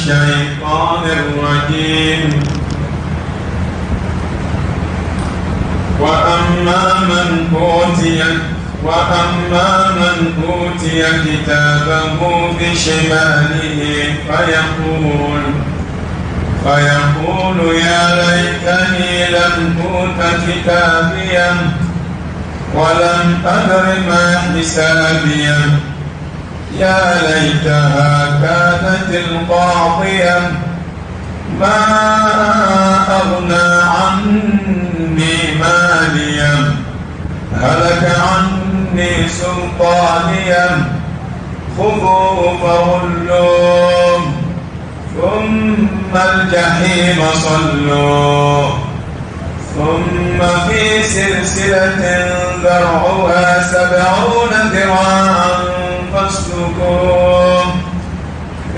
الشيطان الرجيم. وأما من أوتي كتابه بشماله فيقول يا ليتني لم أوت كتابيه ولم أدر ما حسابيه يا ليتها كانت القاضية ما أغنى عني ماليه هلك عني سلطانيه خذوه فغلوه ثم الجحيم صلوه ثم في سلسلة ذرعها 70 ذراعا فاسلكوه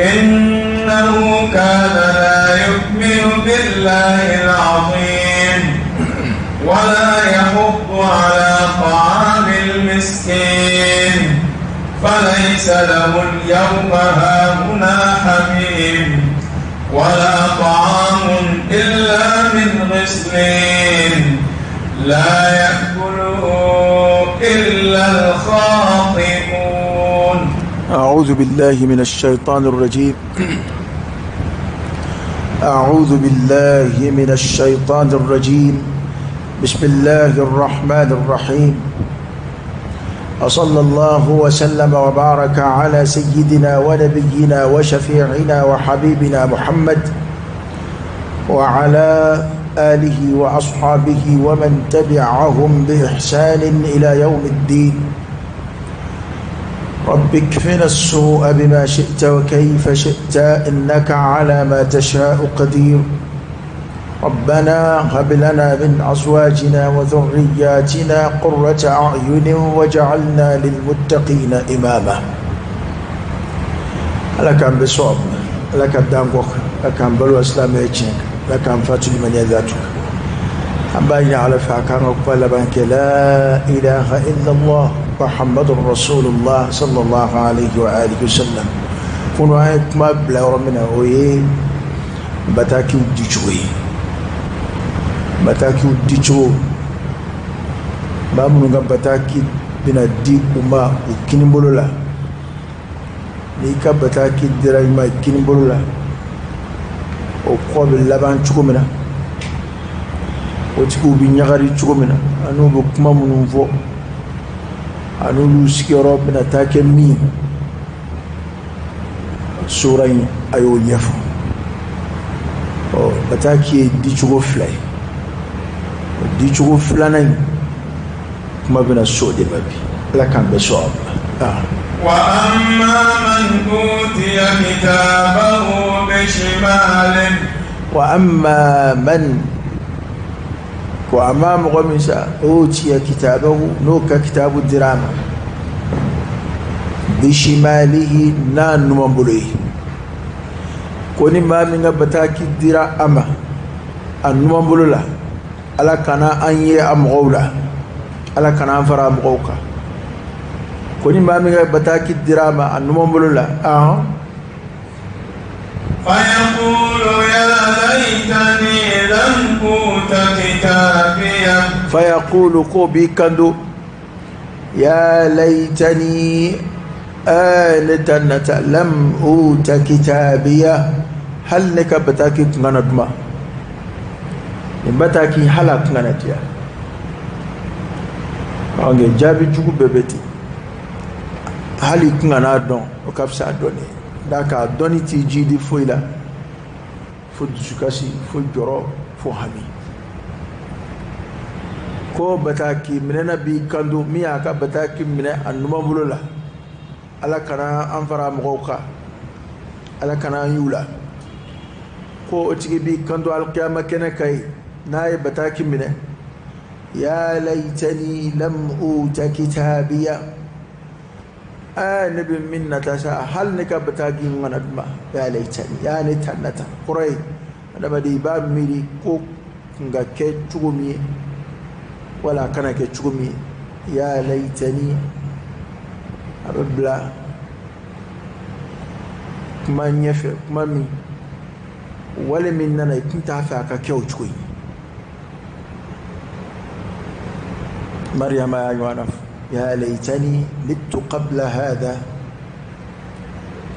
إنه كان لا يؤمن بالله العظيم ولا يحض على طعام المسكين فليس له اليوم هاهنا حميم ولا طعام إلا من غسلين لا يأكله إلا الخاطئون. أعوذ بالله من الشيطان الرجيم. أعوذ بالله من الشيطان الرجيم. بسم الله الرحمن الرحيم. وصلى الله وسلم وبارك على سيدنا ونبينا وشفيعنا وحبيبنا محمد وعلى آله وأصحابه ومن تبعهم بإحسان إلى يوم الدين. رب اكفنا السوء بما شئت وكيف شئت إنك على ما تشاء قدير. ربنا هب لنا من أزواجنا وذرياتنا قرة أعين واجعلنا للمتقين إماما. لك بصوب لك دانغوك لك بلو اسلامي لك فاتل من ذاتك أبين على فاكان وقبل بانك لا إله إلا الله محمد رسول الله صلى الله عليه وآله وسلم. فنوعك ما بلا رمنا ويه بتاكي وديشوي bataki udicho bamu nga bataki bina di uma ukinimbolola ni ka bataki dira ma kinimbolola o ko be laban chukomina o tiku bi nyagari chukomina anu bu kuma munun fo anu lu sikoro bina take mi surai ayo yefo o bataki di chugo fly di chugo flanan kuma bina so de babi la kan be so wa amma man utiya kitabahu bi shimalin wa amma man ko amma mughamisa utiya kitabahu no ka kitabu dirama bi shimalihi nan numambuloi ko ni ma mi nga bataki dira ama an numambulula ala kana anye amgowla ala kana fara amgowka koni mami ga bataki dirama anumambulula fayaqulu ya laytani lam uta kitabiya fayaqulu ko bi kando ya laytani antanata lam uta kitabiya hal naka bataki ngana duma bataki halak nganatia ange jabi jugu bebeti hali ngana don o kapsa doni daka doni ti jidi foila fo dusukasi fo joro fo hami ko bataki minena bi kandu mi aka bataki mine annuma bulula ala kana anfara mogoka ala kana yula ko o tigi bi kandu alqiyama kene kay naye bataki mine ya laitani lam uta kitabiya nabi minna tasha hal nika bataki ngana duma ya laitani ya ni tanata quray adama di ba miri ko nga ke chugumi wala kana ke chugumi ya laitani abla kuma nyefe kuma mi wala min nana ikinta fa ka kyau cikoyi maryama ya yana ya laitani mittu qabla hada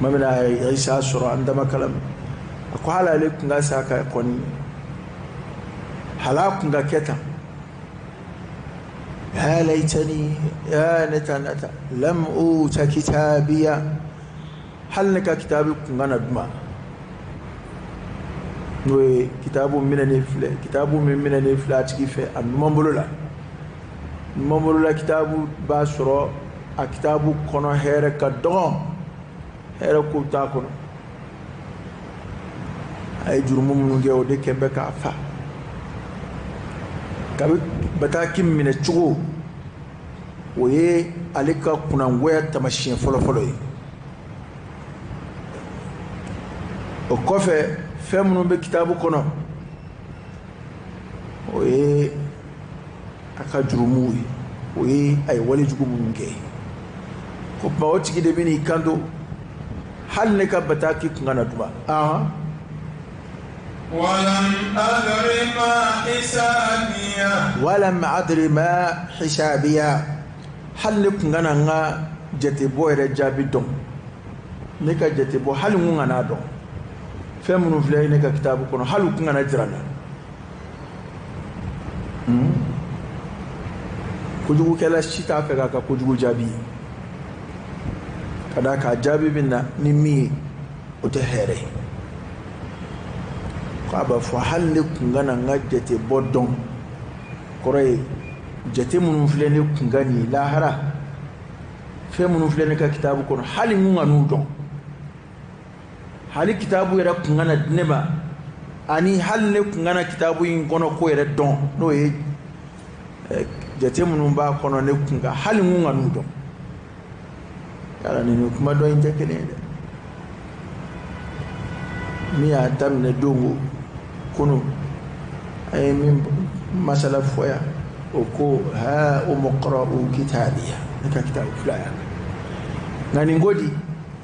mamina isa sura andama kalam ko halale kunga saka koni halakun ga keta ya laitani ya natanata lam uta kitabiya halaka kitabi kunga nadma no kitabu minane fle kitabu minane fle atiki fe an mambolula kitabu basro a kitabu kono here ka don here ko ta kono ay jurumu mun ngew de kembe ka fa kabe batakim mine chugo oye alika kuna ngoya tamashin folo yi o kofe femunu be kitabu kono oye aka jurumu oye ay wali jugu mun nge ko ba o tigi de bini kando hal ne ka bataki kuna duma ولم أدر ما حسابيا هل نكنا نعا جتبو رجابي دون نكا جتبو هل نعنا دون فمن فلان نكا كتابو كنا هل نكنا نجرنا كجو كلا شيتا فكا كجو جابي كذا كجابي بنا نمي وتهري aba fo halle kungana ngajete bodon kore jete mun flene kungani lahara fe mun flene ka kitabu kono hali ngunga nudon hali kitabu era kungana neba ani halle kungana kitabu yin kono ko era don no e jete mun ba kono ne kunga hali ngunga nudon yala ne kuma do inte kelede mi atam ne dongo كنو أي من مسألة فويا وكو ها ومقرأ كتابية لك كتاب فلايا ناني نقولي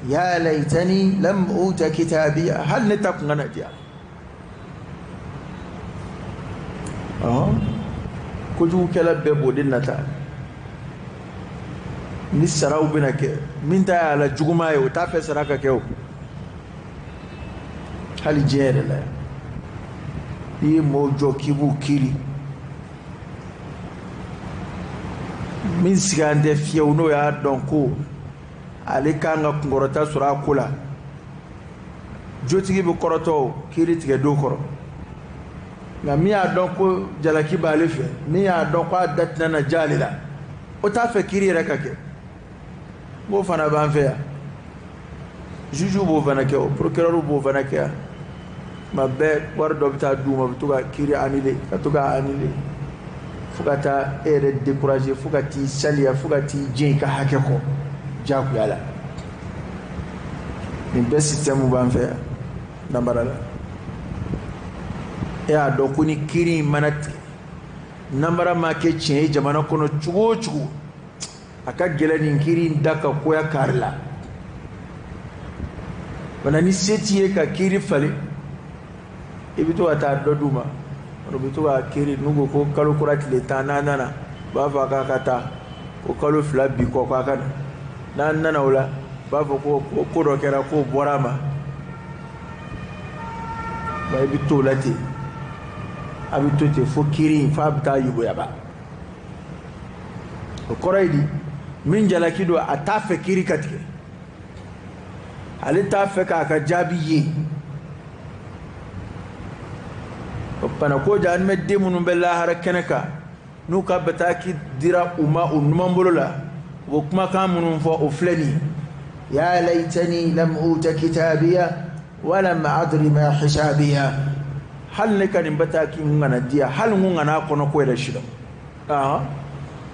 يا ليتني لم أوت كتابية هل نتاق نجا كجو كلا بيبو دي نتا نسراو بناك من تا على جغماي وتافي سراكا كيو هل جير لا yi mojo kibu kiri min sigande fiyew no ya donko ale kanga ngorota sura kula jotigi be koroto kiri tige do koro na mi ya donko jalaki bale fe mi ya donko adatna na jalila o ta fe kiri rekake bo fana ban fe ya juju bo fana ke o procureur bo fana ke ma be war do bita duma bituga kiri anile katuga anile fugata ere décourager fugati salia fugati jenka hakeko jaku yala ni be système ban fe nambarala ya do kuni kiri manat nambara ma ke chen jamana kono chugo aka gelani kiri ndaka ko ya karla bana ni setiye ka kiri fale ibito ata doduma robito wa kiri nugo ko kalo kurati le tanana ba fa ka kata ko kalo fla bi ko ka kana nana wala ba fa ko do kera ko borama ba ibito lati abito te fo kiri fa bita yugo yaba ko koraidi min jala kido atafe kiri katike alita fe ka jabiye pana ko jaan medde munum bella harakanaka nuka bataki dira umma unmambolola wo kuma kan munum fo oflani ya laitani lam uta kitabiya wa lam adri ma hisabiya hal ne kan bataki ngana dia hal ngana kono ko da shida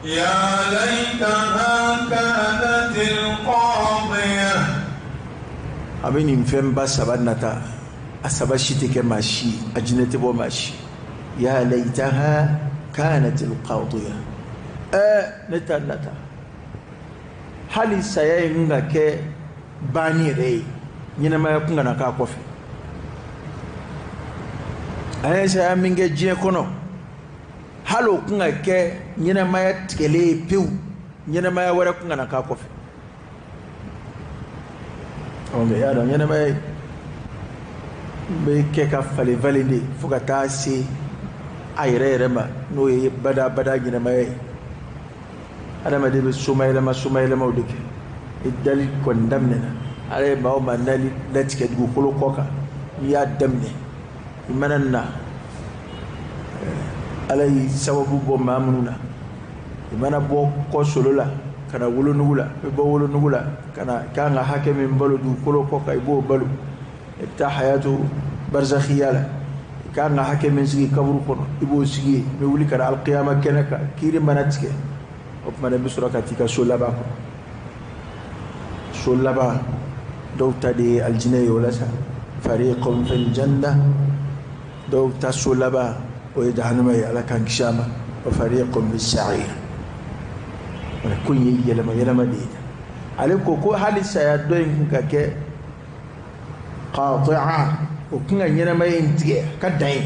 ya laitaha kanatil qadiya abini mfemba sabanata asabashite ke mashi ajinete bo mashi ya laitaha kanat alqadiya nata hali saye nga ke bani re nyina ma kunga na ka kofi ay saya minge je kono halo kunga ke nyina maya tkele piu nyina maya wara kunga na ka kofi onge ya da nyina maya be ke ka fale valide fuka ta si ayre ma no ye bada nyina maya adama de sumayla ma udike idali kondamne ale bawo manali latike du kolo koka ya damne imananna alay sababu bo mamununa imana bo ko solola kana wolo nugula bo wolo nugula kana kanga hakemi mbalo du kolo koka ibo balu ta hayatu barzakhiyala kanga hakemi sigi kabru kono ibo sigi me wuli kana alqiyama kenaka kiri manatike opmane bisuraka tika solaba ko solaba دوتا دي الجنة ولسا فريق في الجنة دوتا سلبا ويجهنم على كان كشامة وفريق في السعير ولكن يلما دينا عليكو كو حالي سيادوين كاكي قاطعة وكنا ينما ينتهي كدعين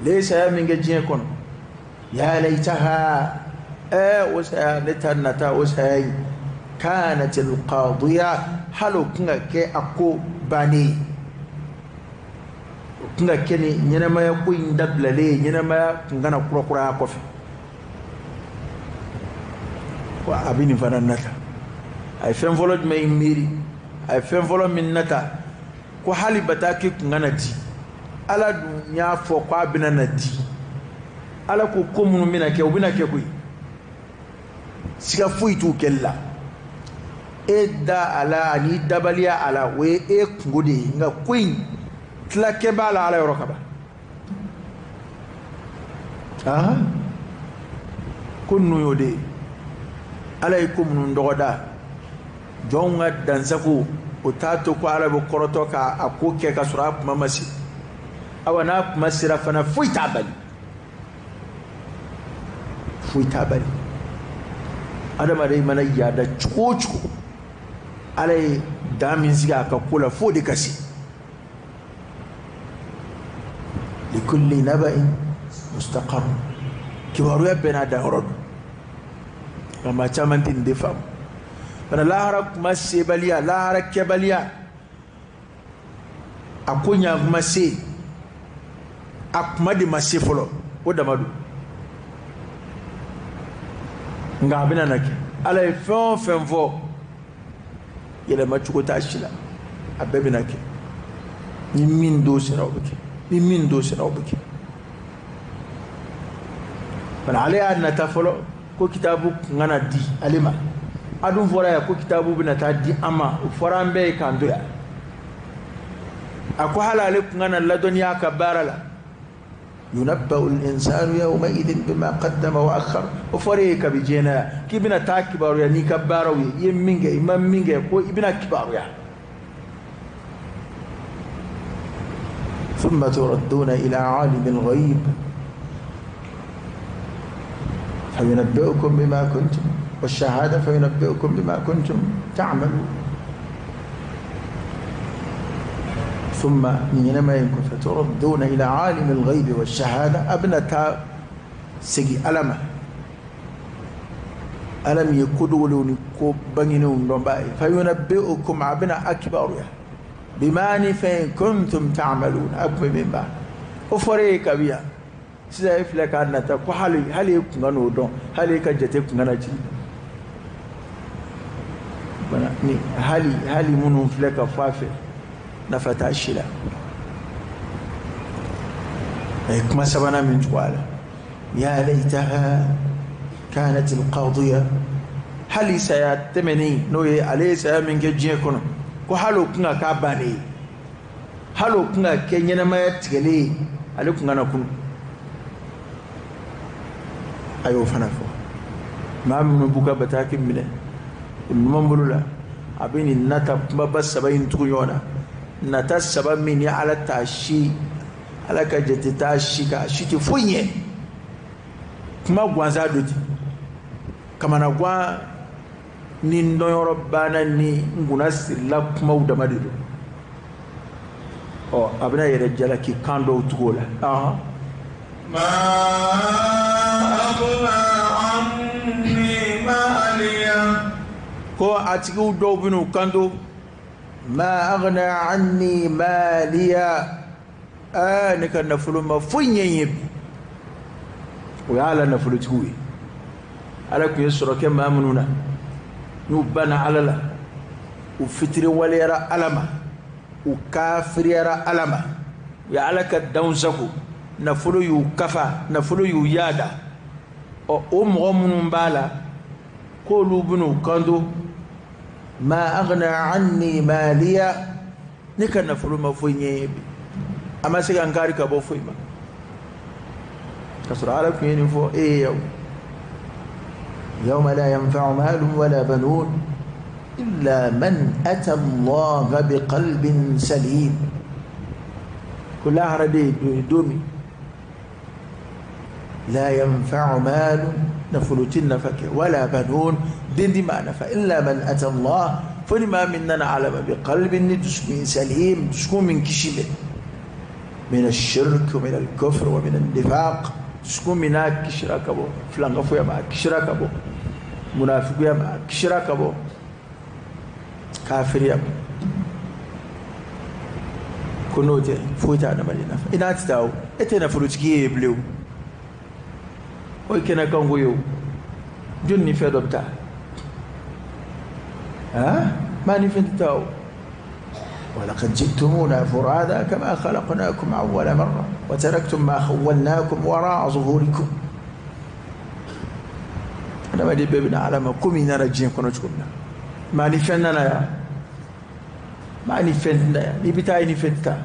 ليس من جيجين كون يا ليتها وسيادتها النتا وسيادتها كانت القاضية حلو كنا كي أكو باني كنا كني ينما يكون دبللي ينما كنا كرا كوفي وأبيني فانا نتا أي فين فولد ما يميري أي فين فولد من نتا كو حالي بتاكي كنا نتي ala dunya fo kwa bina nadi ala ko komunu mina ke obina ke kuyi siga fuitu kella edda ala ani dabalia ala we ngudi nga queen tla kebala ala yorokaba kunnu yode alaykum nun dogoda jonga dansaku utato ko ala bo koroto ka akoke ka surap mamasi awana masira fana fuita bali adama dai mana yada chuko alai damin ziga ka kula fodi kasi likulli naba'in mustaqar kibaru ya bena da horod kama chamantin defam bana lahara masibaliya lahara kebaliya akunya masi akmadi masifolo odamadu nga bina nake alai fenfo yele machuko tashila abebi nake ni min do sira obuke bana alai adna tafolo ko kitabu ngana di alima adun fora ya ko kitabu bina ta di ama forambe kandoya ako halale ngana ladoniya ka barala ينبأ الإنسان يومئذ بما قدم وأخر وفريق بجينا كيبنا تاكبارو يعني كبارو يمينجا إمام مينجا كو إبنا كبارو يعني ثم تردون إلى عالم الغيب فينبئكم بما كنتم والشهادة فينبئكم بما كنتم تعملون ثم إنما يكون فتردون إلى عالم الغيب والشهادة أبنتا سجي ألم يكدوا لنكوب بنينون ربائي فينبئكم عبنا أكبر بما فين كنتم تعملون أكبر من بعد أفريك بيا سيف لك أن تكو هل يكون نودون هل يكجتك نجي هل منهم فلك فافر نفتا الشلا كما سبنا من جوالا يا ليتها كانت القاضية هل سيتمني نوي عليه سيامن جيكونا كو حالو كنا كاباني حالو كنا كينينا ما يتغلي حالو كنا نكون أيو فنفو ما من بوكا بتاكي منه الممبرولا أبيني نتا بس سبين تغيونا nata sabab min ya ala tashi ala ka jete tashi ka shiti funye kuma gwanza doti kama na gwa ni ndoyoro bana ni nguna silla kuma udamadido o abna yere jala ki kando tugola ما أغنى عني ماليا ko atigu do binu kando ma aghna anni maliya ne kan nafulu ma funyenye o yala nafulu tuwi ala ku yesoro ke mamununa nu bana alala u fitri walera alama u kafirira alama ya alaka daunsaku nafulu yu kafa nafulu yu yada o mo munun bala ko lubunu kando ما أغنى عني ماليا نكنا فلوما فويني أما سيكون كاريكا بو فويما كسر على فين فو إيه يوم لا ينفع مال ولا بنون إلا من أتى الله بقلب سليم كلها ردي دومي لا ينفع مال نفلتن فك ولا بنون دين ما نفع إلا من أتى الله فلما مننا علم بقلب تسكن سليم تسكن من كشبه من الشرك ومن الكفر ومن النفاق تسكن من كشراك أبو فلان غفويا مع كشراك أبو منافقيا مع كشراك أبو كافريا كنوتي فوتا أنا مالي نفع إن أتتاو إتنا فلوتكي يبلو ويكنا كنغيو جني في دبتا ما نفنتاو ولقد جئتمونا فرادا كما خلقناكم أول مرة وتركتم ما خولناكم وراء ظهوركم أنا ما دي بابنا على ما كمي نرجين كنوشكمنا ما نفننا يا ما نفننا يا نبتاي نفنتا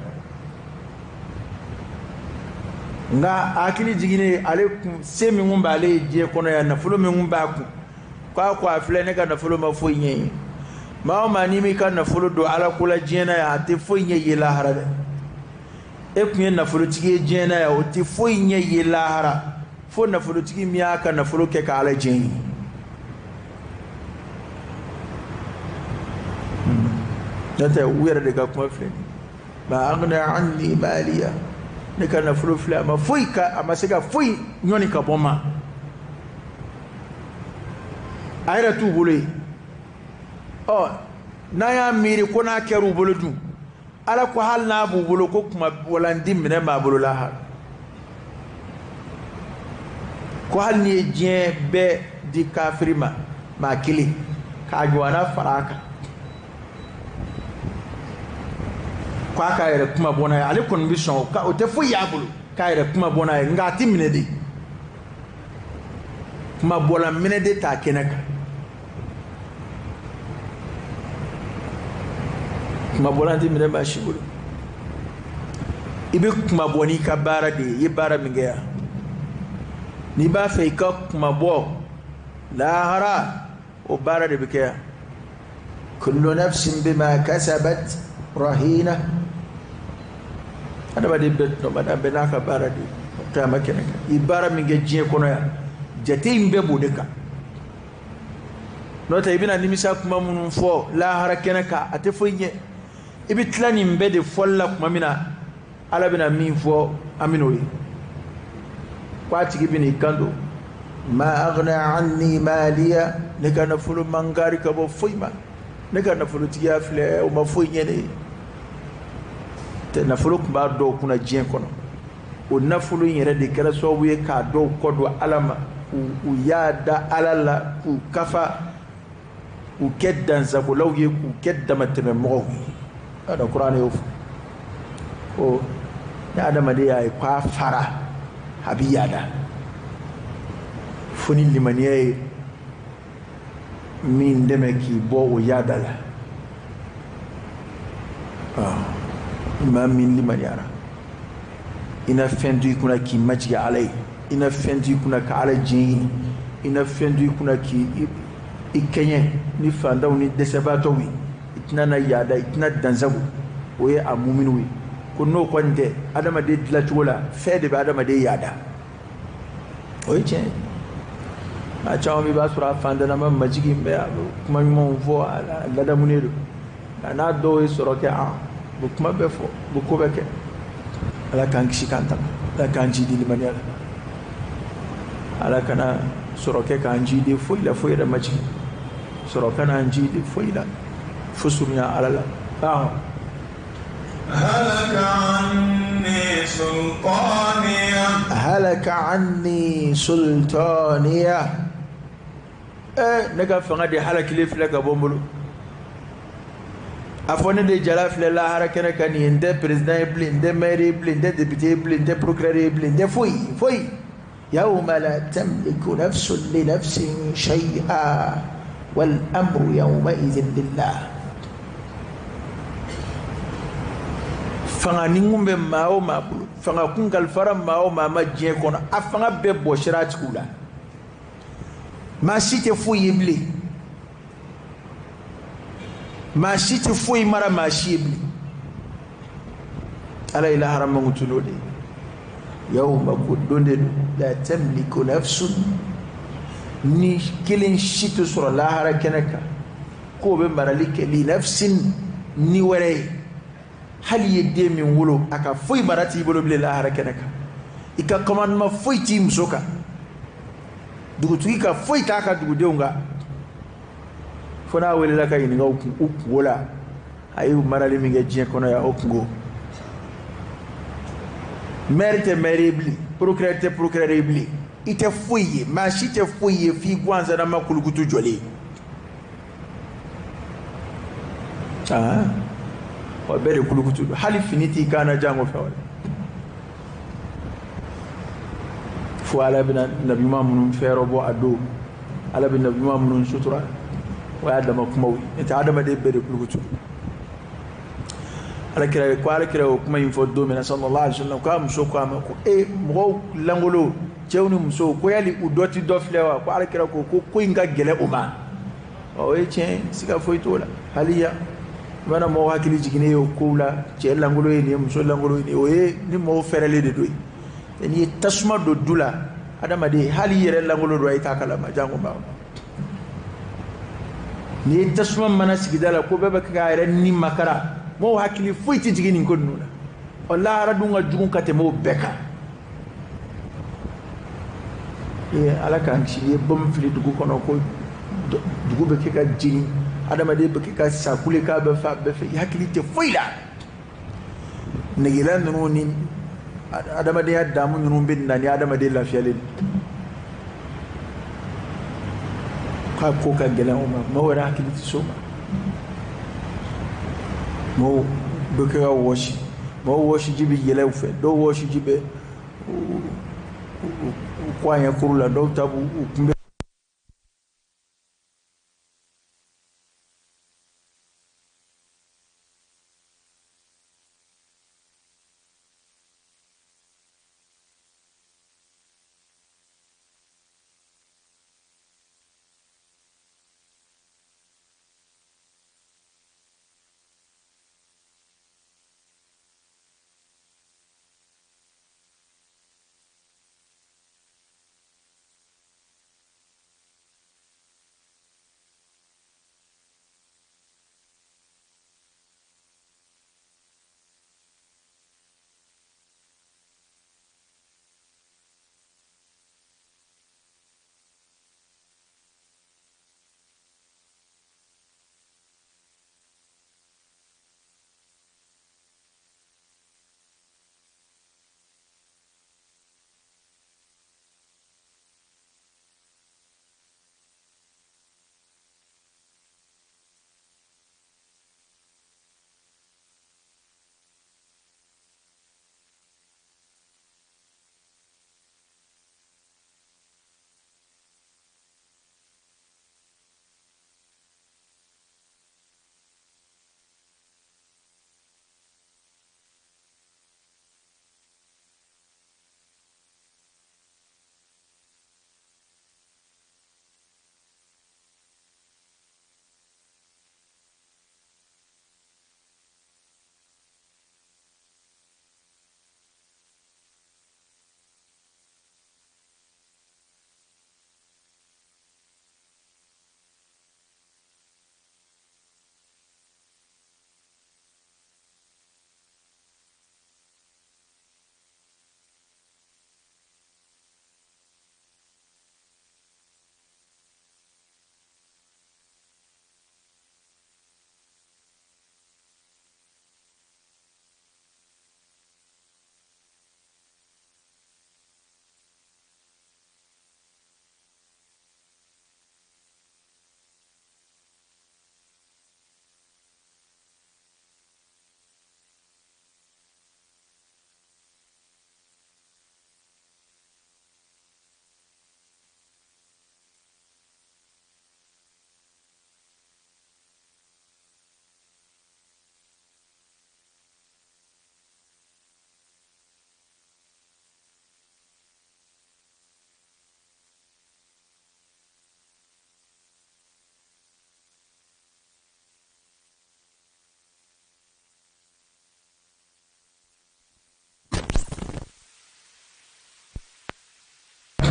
nga akili jigine ale semi ngumba ale je kono ya nafulo me ngumba ku kwa afle ne ka nafulo mafoyinye ma ma ni mi ka nafulo do ala kula jena ya te foyinye yela harade e kunye nafulo tige jena ya o te foyinye yela hara fo nafulo tige mi aka nafulo ke ka ala jeni data wira de ka kuma fle ma aghna anni maliya ne ka nafulo fle ama foyi ka ama sega foyi nyoni ka boma ayra tu bulu o na ya miri ko na keru bulu du ala ko hal na bu bulu ko kuma walandi mine ma bulu la ha ko hal ni je be di kafirima ma kili ka jwana faraka kwa ka yere kuma bona ya ale kon bison ka o te fu ya bulu ka yere kuma bona ya ngati mine de kuma bola mine de ta kenaka kuma bola ndi mine ba shibulu ibe kuma boni ka bara de ye bara mingeya ni ba fe ka kuma bo lahara o bara de bikeya kullu nafsin bima kasabat rahina ada bade bet no bada benaka baradi ta makene ibara minge jie kono ya jate imbe bodeka no ta ibina nimisa kuma munun fo la harakena ka ate foye ibi tlani mbe de folla kuma mina ala bina min fo aminoyi kwati gibini kando ma aghna anni maliya ne kana fulu mangari ka bo foyma ne kana fulu tiya fle o ma foye ne te nafulu kumba do kuna jien kono o nafulu yere de kala so wiye ka do kodo alama u yada alala u kafa u keddan zabo lawye ku kedda mateme mo ada qur'an yo o ya adama de ay kwa fara habiyada funi limaniye min deme ki bo o yada la ma min liman yara ina fendu kuna ki majga alai ina fendu kuna ka ala jini ina fendu kuna ki ikenye ni fanda ni desebato wi itna na yada itna danzabu oye amumin wi kunno kwande adama de dilatola fede ba adama de yada oye chen a chawo mi ba sura fanda na ma majigi mbe kuma mi mo fo ala da munedo na do soro ke a bukuma befo bukubeke ala kan kisi kanta ala kan jidi limaniya ala kana soroke kan jidi foila foila maji soroka na jidi foila fusunya ala la هلك عني سلطانية هلك عني سلطانية نكا فنادي هلك لي فلك بومبلو afone de jala fle la harakene kan yende president ibli de maire ibli de député ibli de procureur ibli de foi yawma la tamliku nafsun li nafsin shay'a wal amru yawma idhin lillah fanga ningumbe mao mabulu fanga kungal faram mao mama je kono afanga be bo shirati kula ma shite foi ibli ma shite foi mara ma shibli ala ila haram mutulode yawma kudunde la tamliku nafsun ni kilin shite sura la harakenaka ko be maralike li nafsin ni wore hal yedde min wolo aka foi marati bolo bile la harakenaka ika commandement foi ti musoka dugu tuki ka foi ta ka dugu deunga fona wele la kay nga uku wala ayu marali mi nge jien kono ya okungo mérite méribli procureur ite foi ma shite foi fi gwanza na makulukutu jole wa bere kulukutu hali finiti kana jango fawale fo ala bin nabi mamun fero bo ado ala bin nabi mamun sutura wa adama kuma ita adama de bere kulukutu ala kira ko kuma info do mena sallallahu alaihi wasallam ka muso ko amako mo langolo cewni muso ko yali udoti do flewa ko ala kira ko inga gele uma o sika foitola haliya mana mo hakili jigine yo kula ce langolo ni muso langolo ni oye ni mo ferele de doy ni tasma do dula adama de hali yere langolo do ay takala ma jango ba ni tasma mana sigidala ko bebe ka yere ni makara mo hakili fuiti jigini ko nula walla radunga jugun kate mo beka ala kan ci bom fili dugu kono ko dugu be ka jini adama de baki ka sakule ka be fa be fe hakilite foila negila nunu ni adama de adamu nunu bin nani adama de lafiyale ka ko ka gela mo wara hakilite soma mo baki ka woshi jibi yele fe do woshi jibe kwa ya kurula do tabu kumbe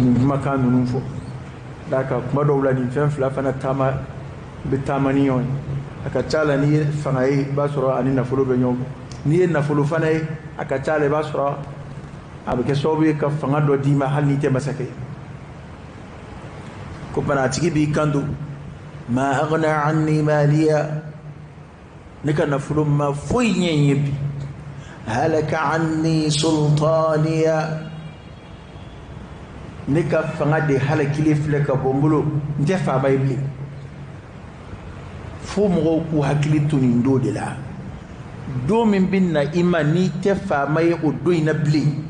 ni makan nunu fo daka kuma dɔw la nin fɛn fila fana taama bɛ taama ni ɲɔgɔn ye a ka ca la n'i ye fanga ye i b'a sɔrɔ ani nafolo bɛ ɲɔgɔn n'i ye nafolo fana ye a ka ca la i b'a sɔrɔ a bɛ kɛ sababu ye ka fanga dɔ d'i ma hali n'i tɛ masakɛ ye ko bana a tigi b'i kanto ma aghna anni maliya ne ka nafolo ma foyi ɲɛ n ye bi halaka anni sultaniya ne ka fanga de halakili filɛ ka bɔ n bolo n tɛ faama ye bilen fo mɔgɔw k'u hakili to nin don de la don min bɛ na i ma n'i tɛ faama ye o don in na bilen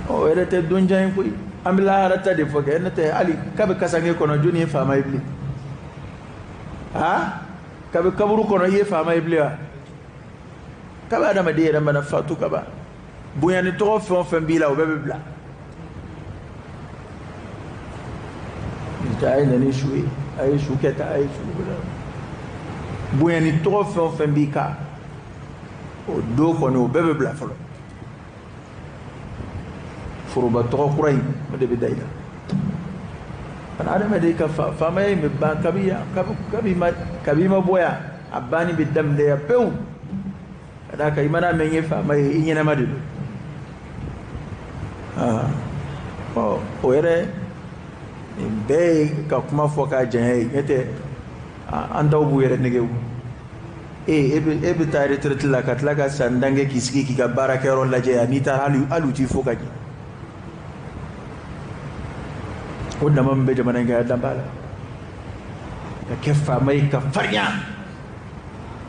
o yɛrɛ tɛ don jan ye koyi an bɛ lahara ta de fɔ kɛ ne tɛ hali k'a bɛ kasange kɔnɔ jɔnni ye faama ye bilen k'a bɛ kaburu kɔnɔ i ye faama ye bilen wa k'a bɛ adamaden yɛrɛ mana fatu ka ban bonyani tɔgɔ fɛn o fɛn b'i la o bɛɛ bɛ bila a ye na ni su ye a ye su kɛ tan a ye su bila bonyani tɔgɔ fɛn o fɛn b'i kan o don kɔni o bɛɛ bɛ bila fɔlɔ foroba tɔgɔ kura in o de bɛ da i la kana adamaden ka faamaya in bɛ ban kabi ma bɔ yan a banni bɛ daminɛ yan pewu ka d'a kan i mana mɛn n ye faama ye i ɲɛnama de don o yɛrɛ nin bɛɛ ye ka kuma fɔ k'a janya ye n'o tɛ an taw b'u yɛrɛ nege e bɛ taa retraite la ka tila ka san dange k'i sigi k'i ka baarakɛyɔrɔ lajɛ yan n'i taara hali u t'i fo ka ɲɛ o dama min bɛ jamana in kan dan b'a la ka kɛ faama ye ka farinya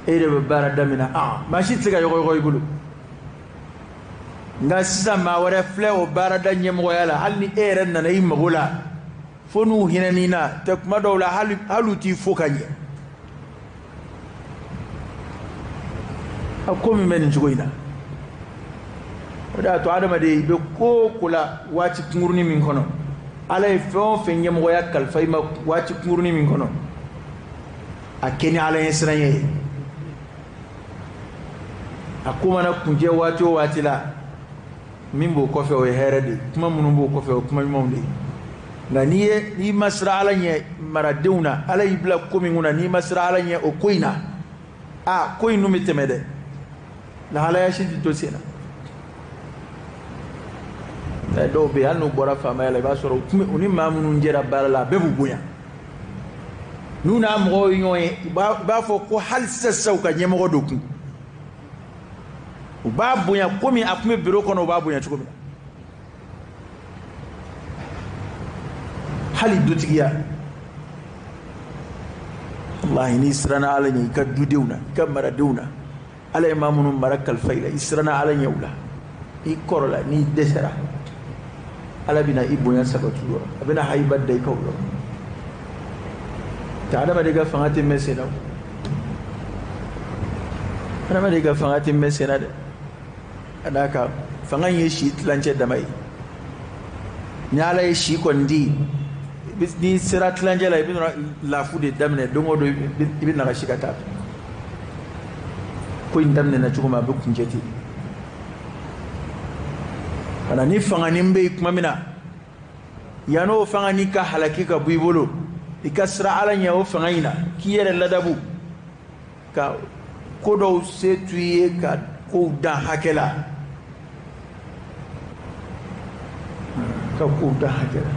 e de bɛ baara daminɛ maa si tɛ se ka yɔgɔyɔgɔ i bolo nka sisan maa wɛrɛ filɛ o baarada ɲɛmɔgɔya la hali ni e yɛrɛ nana i mago la fo n'u hinɛn'i na tɛ kuma dɔw la hali u t'i fo ka ɲɛ a ko min bɛ nin cogo in na o de y'a to adamaden i bɛ ko o ko la waati kunkurunin min kɔnɔ ala ye fɛn o fɛn ɲɛmɔgɔya kalifa i ma waati kunkurunin min kɔnɔ a kɛ ni ala ɲɛ siran ye a ko mana kuncɛ waati o waati la min b'o kɔfɛ o ye hɛrɛ de kuma minnu b'o kɔfɛ o kuma ɲumanw de nka n'i ma siran ala ɲɛ maradenw na ala y'i bila ko min kunna n'i ma siran ala ɲɛ o ko in na ko in dun bɛ tɛmɛ dɛ lahalaya si tɛ to sen na dɔw bɛ yen hali n'u bɔra faamaya la i b'a sɔrɔ u ni maa minnu jɛra baara la a bɛɛ b'u bonya n'u n'a mɔgɔw ye ɲɔgɔn ye u b'a fɔ ko hali sisan u ka ɲɛmɔgɔ dɔ kun u b'a bonya komi a tun bɛ biro kɔnɔ u b'a bonya cogo min na hali dutigiya wallahi n'i siranna ala ɲɛ i ka dudenw na i ka maradenw na ala ye maa minnu mara kalifa i la i siranna ala ɲɛ u la i kɔrɔ la n'i dɛsɛra ala bɛna i bonya sabati yɔrɔ a bɛna hayiba da i ka o yɔrɔ te adamaden ka fanga tɛ mɛn sen na adamaden ka fanga tɛ mɛn sen na dɛ ka d'a kan fanga in ye si tilancɛ dama ye ni ala ye si kɔni di n'i sera tilancɛ la i bɛ lafu de daminɛ don o don i bɛ naga si ka taa ko in daminɛna cogo min a bɛ kuncɛ ten kana ni fanganin bɛ yen tuma min na yan'o fanganin ka halaki ka bɔ i bolo i ka siran ala ɲɛ o fanga in na k'i yɛrɛ ladabu ka ko dɔw se t'u ye ka kow dan hakɛ la ka kow dan hakɛ la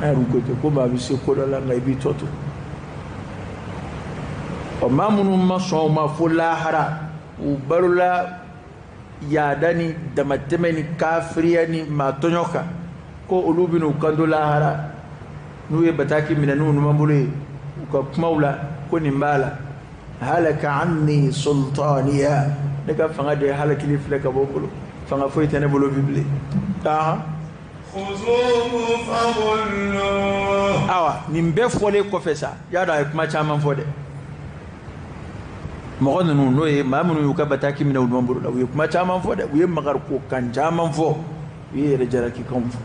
an yɛrɛ ko ten ko maa bɛ se ko dɔ la nka i b'i tɔ to ɔ maa minnu ma sɔn o ma fo lahara u balola yaada ni damatɛmɛ ni kafiriya ni maatɔɲɔ kan ko olu bɛ n'u kanto lahara n'u ye bataki minɛ n'u numan bolo ye u ka kumaw la ko nin b'a la halaka anni sultaniya ne ka fanga de halakili filɛ ka bɔ bolo fanga foyi tɛ ne bolo bi bilen awa nin bɛɛ fɔlen kɔfɛ sa y'a dɔn a ye kuma caman fɔ dɛ mɔgɔ ninnu n'o ye maa minnu y'u ka bataki minɛ u numan bolo la u ye kuma caman fɔ dɛ u ye magariko kan caman fɔ u ye yɛrɛ jarakikanw fɔ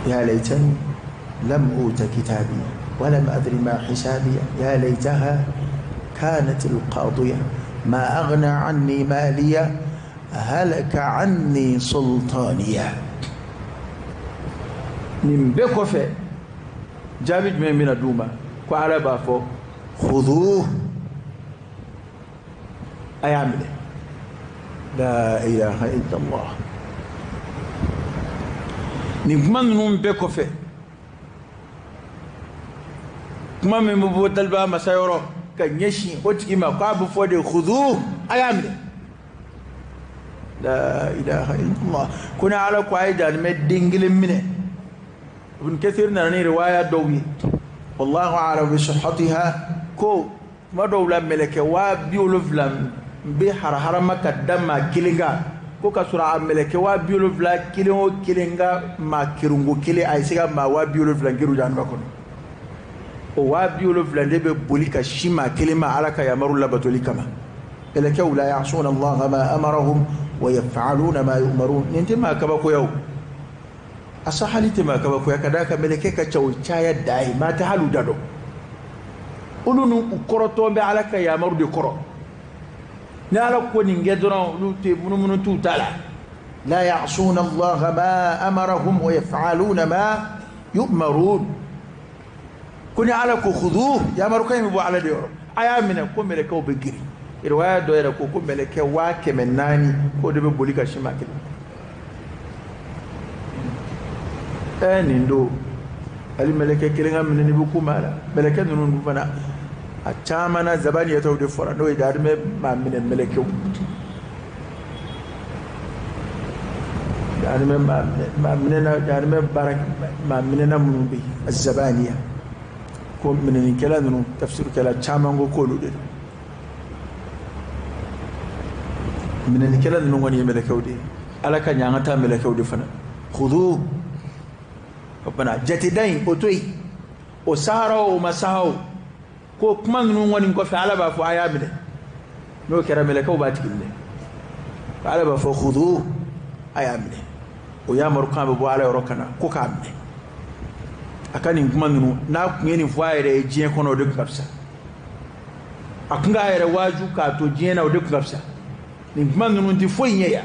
يا ليتني لم أوت كتابي ولم أدر ما حسابي يا ليتها كانت القاضية ما أغنى عني مالية هلك عني سلطانية من بكوفة جابت من الدوما وعلى بافو خذوه أيعمل لا إله إلا الله نجمن من بكوفة كما من مبوت البا مسايرو كان يشي وتكي ما قابو فودي خذوه أيعمل لا إله إلا الله كنا على قاعدة المدينجل منه ابن كثير نرى رواية دوي والله أعلم بصحتها كو ما دولا ملك وابيولف لم بحر حرم كدم كيلينغا كو كسرع ملك وابيولف لا كيلينغو كيلينغا ما كيرونغو كيلي أيسيغا ما وابيولف لن كيرو جان بكون وابيولف لن دبي بوليكا شيما كيليما على كيامرو لبتولي كما ملك لا يعصون الله ما أمرهم ويفعلون ما يؤمرون ننتي ما كبكو يوم asahali tema kabako yakadaka melekeka chawo chaya dai mata halu dado ulunu ukoroto be alaka ya marude koro na ala ko ni ngedron lute munumunu tutala la ya'suna Allah ma amarahum wa yaf'aluna ma yu'marun kuni ala ko khudhu ya maruka mi bo ala de aya mina ko meleka be giri irwaya do era ko meleke wa kemenani ko de be bolika shimakil nindo ali meleke kilinga minni buku mala meleke nunu fana a chamana zabani ya tawde fora no idar me ma minen meleke yani me ma minena yani me barak ma minena mubi az-zabaniya ko minen kala nunu tafsir kala chamango ko lude minen kala nunu ngoni meleke wudi alaka nyangata meleke wudi fana khudhu bana jatidain otoi o sahara o masaho ko kuma nunu woni ko fa ala ba fo ayabide no kera meleka o batikille ala ba fo khudhu ayabide o ya maruka be bo ala yorokana ko kambe akani kuma nunu na kunyeni fo ayre jien kono de kapsa akunga ayre waju ka to jien na o de kapsa ni kuma nunu ndi fo nyeya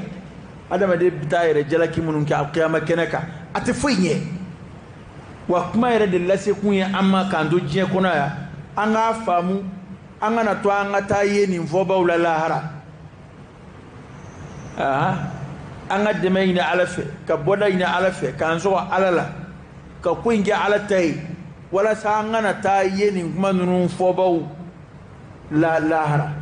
adama de bitayre jalaki munun ka qiyama keneka ate fo nye wa kuma yɛrɛ de lase kun ye an ma k'an to diɲɛ kɔnɔ yan an k'a faamu an kana to an ka taa ye nin fɔbaw la lahara an ka dɛmɛ ɲini ala fɛ ka bɔda ɲini ala fɛ k'an sɔgɔ ala la ka ko in kɛ ala ta ye walasa an kana taa ye nin kuma ninnu fɔbaw la lahara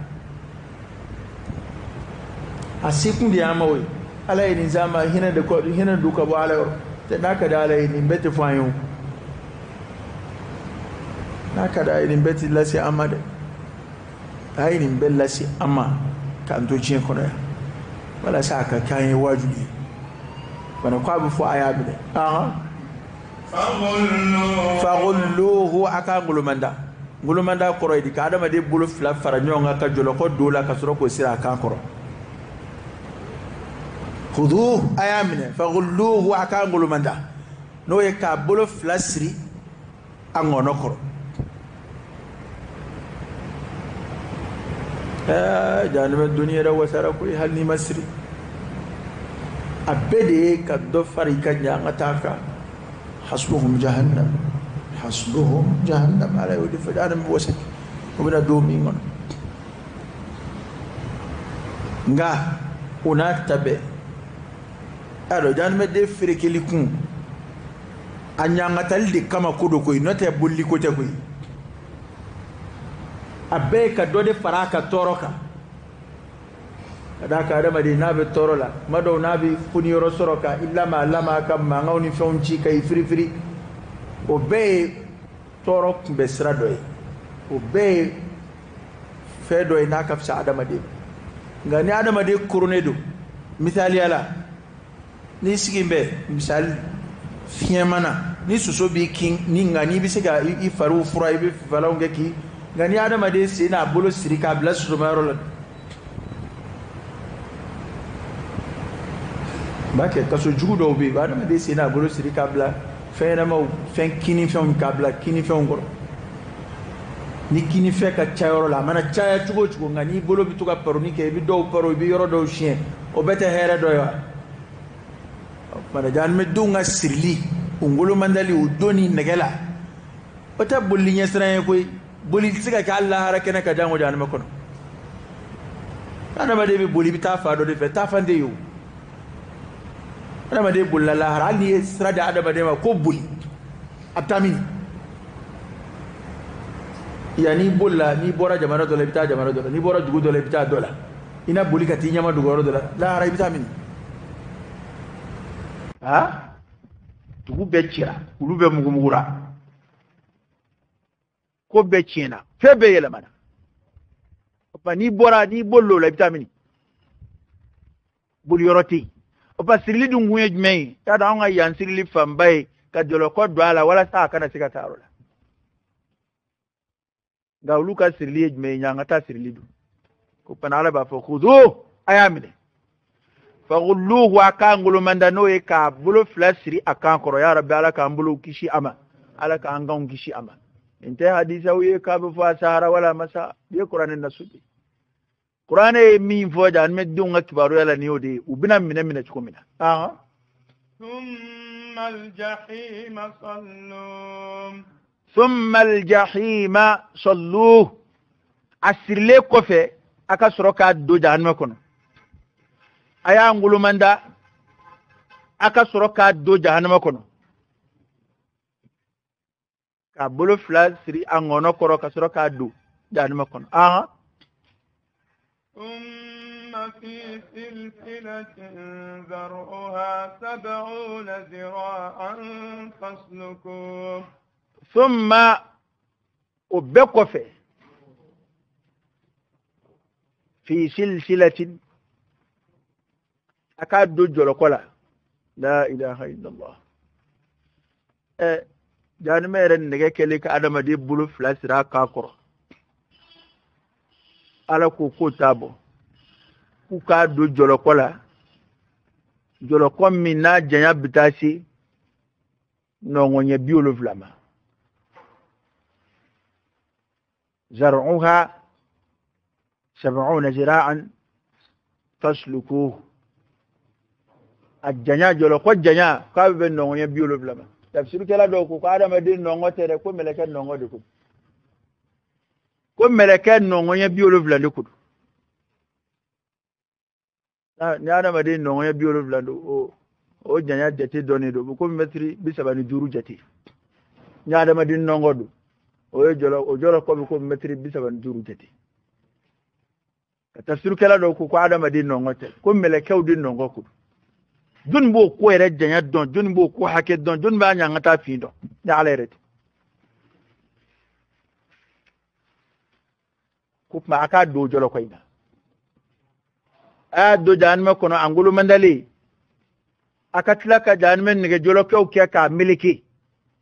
a sekun de y'an ma o ye ala ye nin s'an ma hinɛ du ka bɔ ala yɔrɔ tɛ n'a ka di ala ye nin bɛɛ tɛ fɔ an ye o n'a ka da nin bɛɛ ti lase an ma dɛ a ye nin bɛɛ lase an ma k'an to diɲɛ kɔnɔ yan walasa a ka k'an ye wajibi ye bana ko a bɛ fɔ a y'a minɛ fagulluhu a ka ngolomanda kɔrɔ ye di ka adamaden bolo fila fara ɲɔgɔn kan ka jɔlɔkɔ don la ka sɔrɔ k'o siri a kan kɔrɔ khudhuhu a y'a minɛ fagulluhu a ka ngolomanda n'o ye k'a bolo fila siri a ŋɔnɔ kɔrɔ janibɛ duniya yɛrɛ wasara ko hali n'i ma siri a bɛɛ de ye ka dɔ fara i ka ɲɛ an ka taa kan hasbuhum jahannam ala y'o de fɔ adama bɛ wasa o bɛna don min kɔnɔ nka o n'a ta bɛɛ alors janibɛ den ferekeli kun a ɲangatali de kama ko dɔ koyi n'o tɛ bolili ko tɛ koyi a bɛɛ ka dɔ de fara a ka tɔɔrɔ kan ka d'a kan adamaden n'a bɛ tɔɔrɔ la tuma dɔw n'a bɛ funiyɔrɔ sɔrɔ ka i lama ka mankanw ni fɛnw ci ka i firifiri o bɛɛ ye tɔɔrɔ kunbɛ sira dɔ ye o bɛɛ ye fɛn dɔ ye n'a ka fisa adamaden nka ni adamaden koronnen don misaliya la n'i sigi bɛ misali fiɲɛ mana ni soso b'i kin ni nka n'i bɛ se ka i fariw fura i bɛ fifalanw kɛ k'i nka ni adamaden sen n'a bolo siri k'a bila sosomayɔrɔ la n b'a kɛ kaso jugu dɔw bɛ yen adamaden sen n'a bolo siri k'a bila fɛn ɲɛnamaw fɛn kinifɛnw k'a bila kinifɛnw kɔrɔ ni kini fe ka chayoro la mana chaya chugo chugo ngani bolo bi tuka paro ni ke bi do paro bi yoro do chien o bete here do yo mana jan me dunga sirli ungulu mandali udoni negela ota bulli nyesra ko boli siga ka Allah harakene ka jango jan me kono ana bade bi boli bi ta fa do de fe ta fa de yo ana bade bulla la har ali sra da adaba de ma ko buli abtamini yani bolla ni bora jamana do le bita jamana do ni bora dugu do le bita do la ina boli ka ti nyama dugu do la la har abtamini ha dugu be cira ulu be mugumugura ko be cina febe yele mana opa ni bora ni bollo la vitamini bul yoroti opa sirli dungu yejmei ta da nga yan sirli fambai ka jolo ko dwala wala sa kana sika tarola ga uluka sirli yejmei nyanga ta sirli du ko panala ba fa khudu ayamine fa gulluhu akangulu mandano e ka bulu flasri akankoro ya rabbi ala ka ambulu kishi ama ala ka angang kishi ama inte hadisa wiye ka bu fa sahara wala masa bi qur'anin nasubi qur'an e min foja an meddu ngakbaru yala ni odi ubina mina chukumina thumma al-jahim salluh asirle kofe aka soroka do jahannama kono aya ngulumanda aka soroka do jahannama kono ka bolo flas siri angono koro ka soroka do jahannama kono ثم في سلسلة ذرعها 70 ذراعا فاسلكوه ثم وبكوفي في سلسلة أكاد جلوكولا لا إله إلا الله جان ميرن نجا كليك أدم دي بلو فلاس را كاكور على كوكو تابو كوكادو جلوكولا جلوكوم منا جنيا بتاسي نونغوني بيولو فلاما زرعوها 70 ذراعا فاسلكوه الجنيا جلوكو جنيا كابو نونغوني بيولو فلاما tafsir kala do ko adama din nongo tere ko meleke nongo de ko meleke nongo nya biolo vlando ko ni adama din nongo nya biolo vlando o janya jati doni do ko metri bisabani duru jati ni adama din nongo do o jolo ko metri bisabani duru jati tafsir kala do ko adama din nongo tere ko meleke din nongo ko dun bo ko ere janya don dun bo ko hake don dun ba nya ngata fi don ya aleret ko ma aka do jolo ko ina a do jan ma kono angulu mandali aka tlaka jan men ne jolo ko ke ka miliki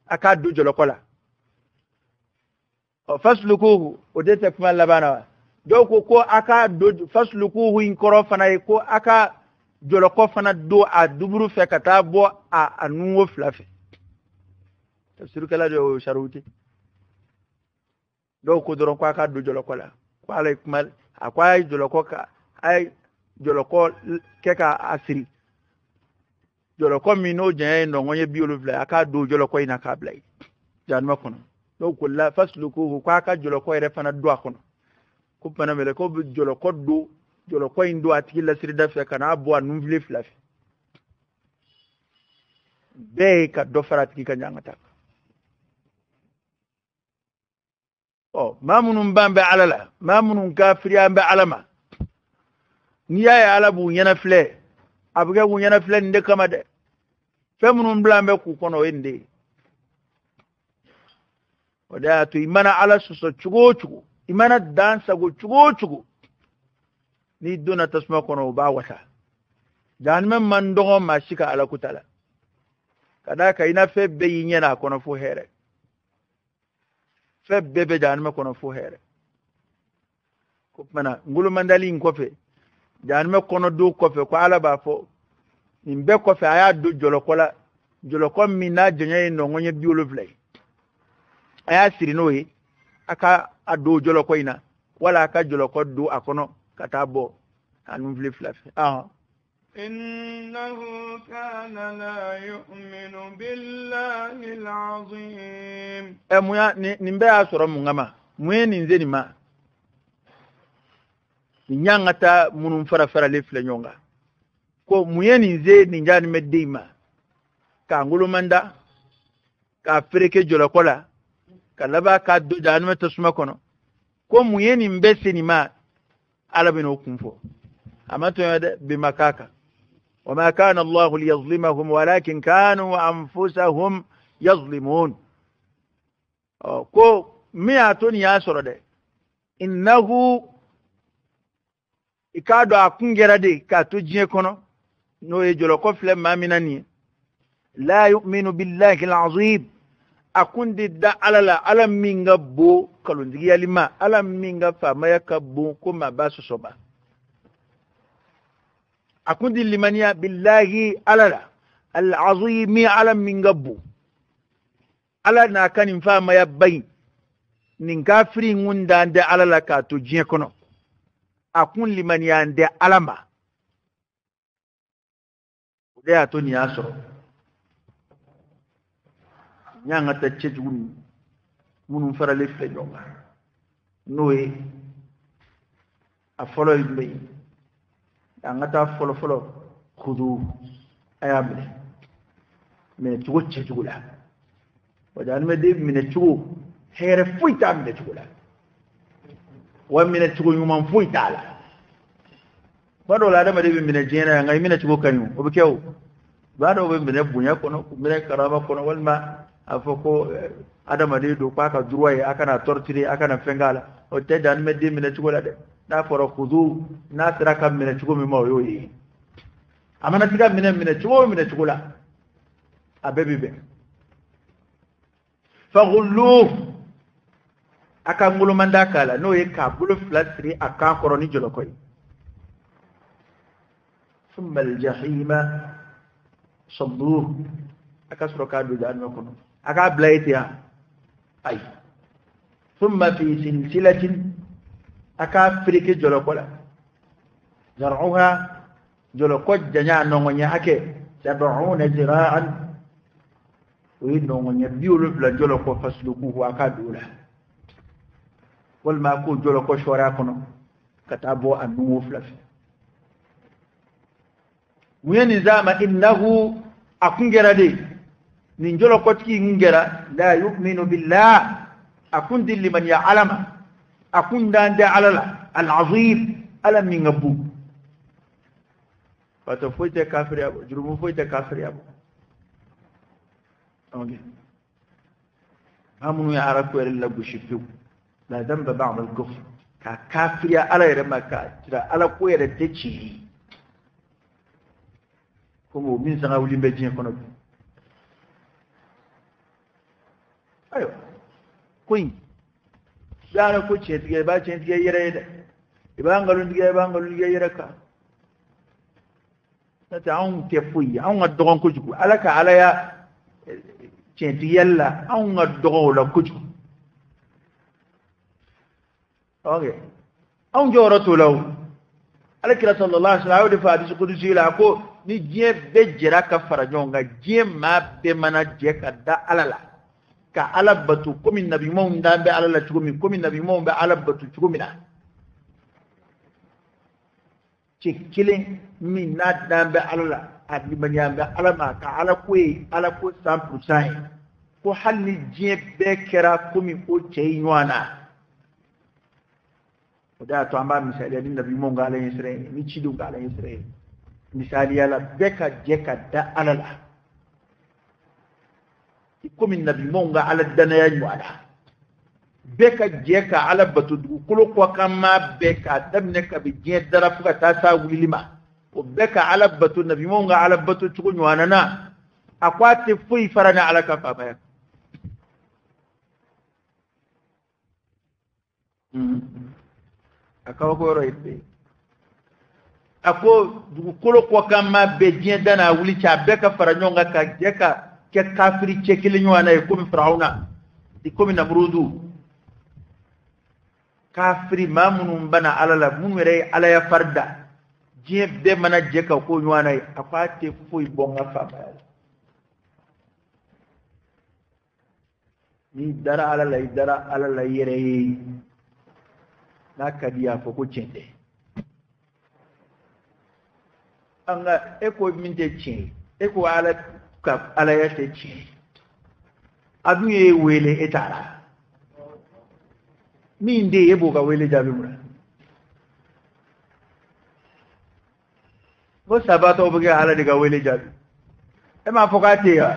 aka do jolo ko la faslukuhu o de te kuma labana do ko aka do faslukuhu in koro fana ko aka joloko fana do a duburu fe kata bo a nuwo flafe tafsir kala do sharuti do ko doron kwa ka do joloko la kwa alaikum akwai joloko ka ai joloko ke ka asiri joloko mino je no ngonye biolo fla aka do joloko ina ka blai jan makono do ko la fasluku kwa ka joloko ere fana do akono ko pana mele ko joloko do jolo ko indo atiki la sirida fe kana bo anu vle flafi be ka do farat ki kanyanga tak mamunun bambe alala mamunun kafiri ambe alama ni ya ala bu nyana fle abuga bu nyana fle nde kama de femunun blambe ku kono ende oda to imana ala suso chugo imana dansa go chugo ni dona tasma kono ba wata janman man dogo ma shika ala kutala kada ka ina febbe yinyana kono fu here febbe be janma kono fu here ko mana ngulu mandali ngofe janma kono do kofe ko ala ba fo nimbe kofe aya do jolo ko mina jenye no ngonye biolo vlay aya sirinoyi aka ado jolo ko ina wala aka jolo ko do akono katabo anum flip flap إنه كان لا يؤمن بالله العظيم muya nimbe asoro mungama muye ninzeni ma nyangata munum fara le fle nyonga ko muye ninze ninjani medima ka ngulumanda ka freke jolo kola ka laba ka do januma tasuma kono ko muye nimbe senima ala bino kumfo amato yade bimakaka وما كان الله ليظلمهم ولكن كانوا أنفسهم يظلمون كو مياتون ياسر ده إنه إكادو أكون جرادي كاتو جيكونا نو يجلو كفل ما مناني لا يؤمن بالله العظيم أكون دي دا على مينغا بو كالون دي يالما على مينغا فما يكبو كما باسو صبا أكون دي لمنيا بالله على العظيم على من قبو على ناكن فما يبين نكافرين وندان دي على لكاتو جيكونو أكون لمنيا دي علما دي أتوني أسر نيانا تتشجون منو فراليف لجوما نوي أفولو البين angata folo khudu ayamle me tugo chegula wajan me de mine tugo here fuita mine tugula wa mine tugo yuma fuita la bado la da me de mine jena ngai mine tugo kanyu obikew bado be mine bunya kono mine karaba kono walma afoko adama de do paka droit akana torturer akana fengala o te dan me de mine tugo la de na foro khudu na siraka mine chugo mi mawo yoyi amana tiga mine chugo la abebibe faghullu aka ngulu mandakala no ye ka bulu flatri aka koroni jolo koy thumma aljahima sabbuh aka sroka du dan kono aka blaytiya ay thumma fi silsilatin aka frike jolo kola zar'uha jolo ko janya nongonya ake 70 zira'an wi nongonya biulu la jolo ko fasluku aka dula wal ma ko jolo ko shora kono katabo anu flafi muyeni zama innahu akungerade nin jolo ko tiki ngera la yu'minu billah akundi liman ya'lama أكون دان على العظيم ألم من أبو فتفويت كافر يا أبو جرمو فويت كافر يا أبو أوكي همون يعرف وير الله بشفيو لا ذنب بعض الكفر كافر يا على يرما كاترا على كوير تشي كمو من سناولي بيجين كنوب أيوة كوين dara ko ce tige ba ce tige yere da ibangalun tige yere ka ta an ke fuyi an ga dogon kuju alaka alaya ce tige yalla an ga dogon la kuju okay an joro to law alakira sallallahu alaihi wasallam da hadisi kudusi la ko ni je be jira ka farajon ga je ma be mana je ka da alala ka alabatu komi nabi mo ndambe alala chugumi komi nabi mo be alabatu chugumina cikilin min na dambe alala adi manyambe alama ka ala ko 100% ko halli je be kera komi o cheyinwana oda to amba misali adi nabi mo ngala yesre ni chidu ngala yesre misali yala beka je ka da alala komi nabi monga ala danaya nywala beka jeka ala batudu kulo kwa kama beka damne ka bi je darafuka tasa wulima o beka ala batu nabi monga ala batu chuko nywana na akwate fui farana ala kafa baya akawa ko roibe ako du kulo kwa kama be je dana wuli cha beka faranyonga ka jeka ke kafiri cekili nywana e komi Firauna e komi Namrudu kafiri mamunun bana alala mun were ala ya farda je be mana je ka ko nywana akwate fu bonga fa ni dara alala yere na kadiya fo ko cende anga eko minte cin eko ala ka ala ya te cin adu ye wele etara min de yebo ka wele jabi mura bo sabata obuge ala de ka wele jabi e ma fokate ya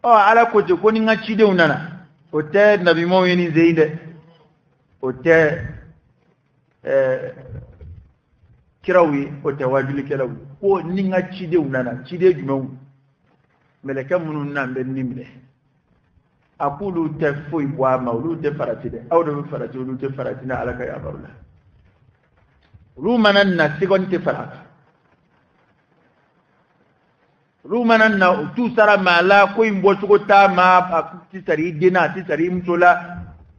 o ala ko je ko ni ngachi de unana o te nabi mo yini zeide o te kirawi o te wajuli kirawi ko ni ngachi de unana chi de jumewu meleka munun nan ben nimle aqulu tafui wa maulude faratide awdo farati ulude faratina alaka ya barula rumanan na sigonte farata rumanan na tu sara mala ko imbo tugo ta ma ti sari dina ti sari mtola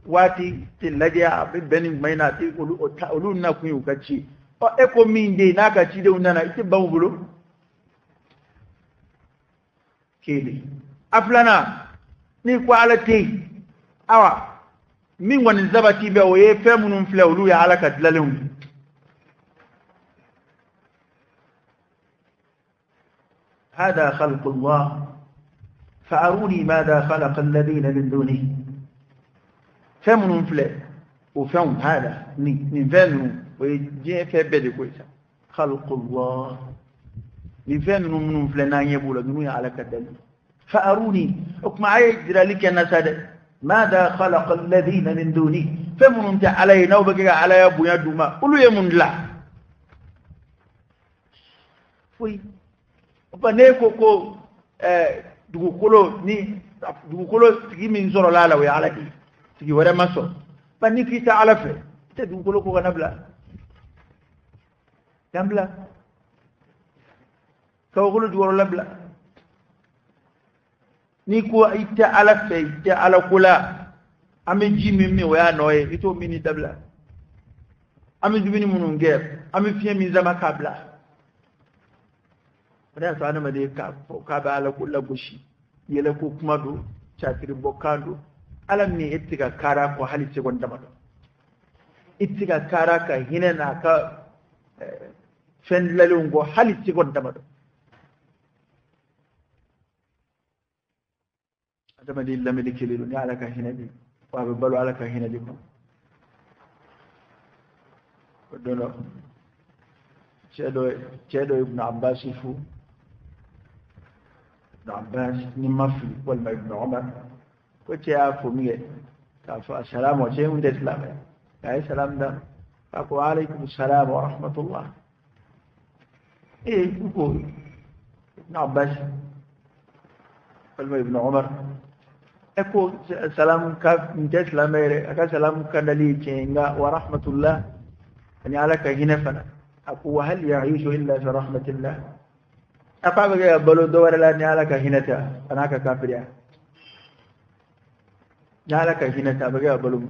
wati tilaje abi benin maina ti ulu na kun yukachi o eko minde na ka ci de unana ite bawbulo kele aflana ni ko ala tey awa min woni zabati be o ye femunum flewlu ya ala ka dilalum هذا خلق الله فأروني ماذا خلق الذين من دونه فمن فلا وفهم هذا من فهم ويجي في بدي كويسة خلق الله من فهم من فلا يبول دنيا على كدل فأروني أكما يجرى لك الناس ماذا خلق الذين من دونه فمن علينا وبقى على يبو يدوما قلوا يمن لا فوي baneko ko dugukolo ni dugukolo tigi min zoro la wa ala di tigi wara maso bani kita ala fe te dugukolo ko kanabla tambla ko gulu duworo labla ni ko ita ala fe ita ala kula ame jimi mi wa noye ito mini dabla ame jibini munun ger ame fiye min zama kabla da su ana made ka ba ala kullu gushi yele ko kuma do chatiri bokando alam ni ittiga kara ko halice gonda mado ittiga kara ka hinena ka fen lalungo halice gonda mado adama di lamidi kililu ni ala ka hinadi wa be balu ala ka hinadi ko dono cedo ibn abbas fu عباس نمفي والما ابن عمر كنت يعرفوا مية كافوا السلام عليكم من الإسلام يا سلام ده أقول عليكم السلام ورحمة الله إيه يقول ابن عباس والما ابن عمر أقول سلام كاف من الإسلام أقول سلام كنالي تينغا ورحمة الله يعني على كهنا فنا أقول هل يعيش إلا في رحمة الله أقابل يا بلو دور لا نالك هنتا أناك كافريا نالك هنتا بقى بلو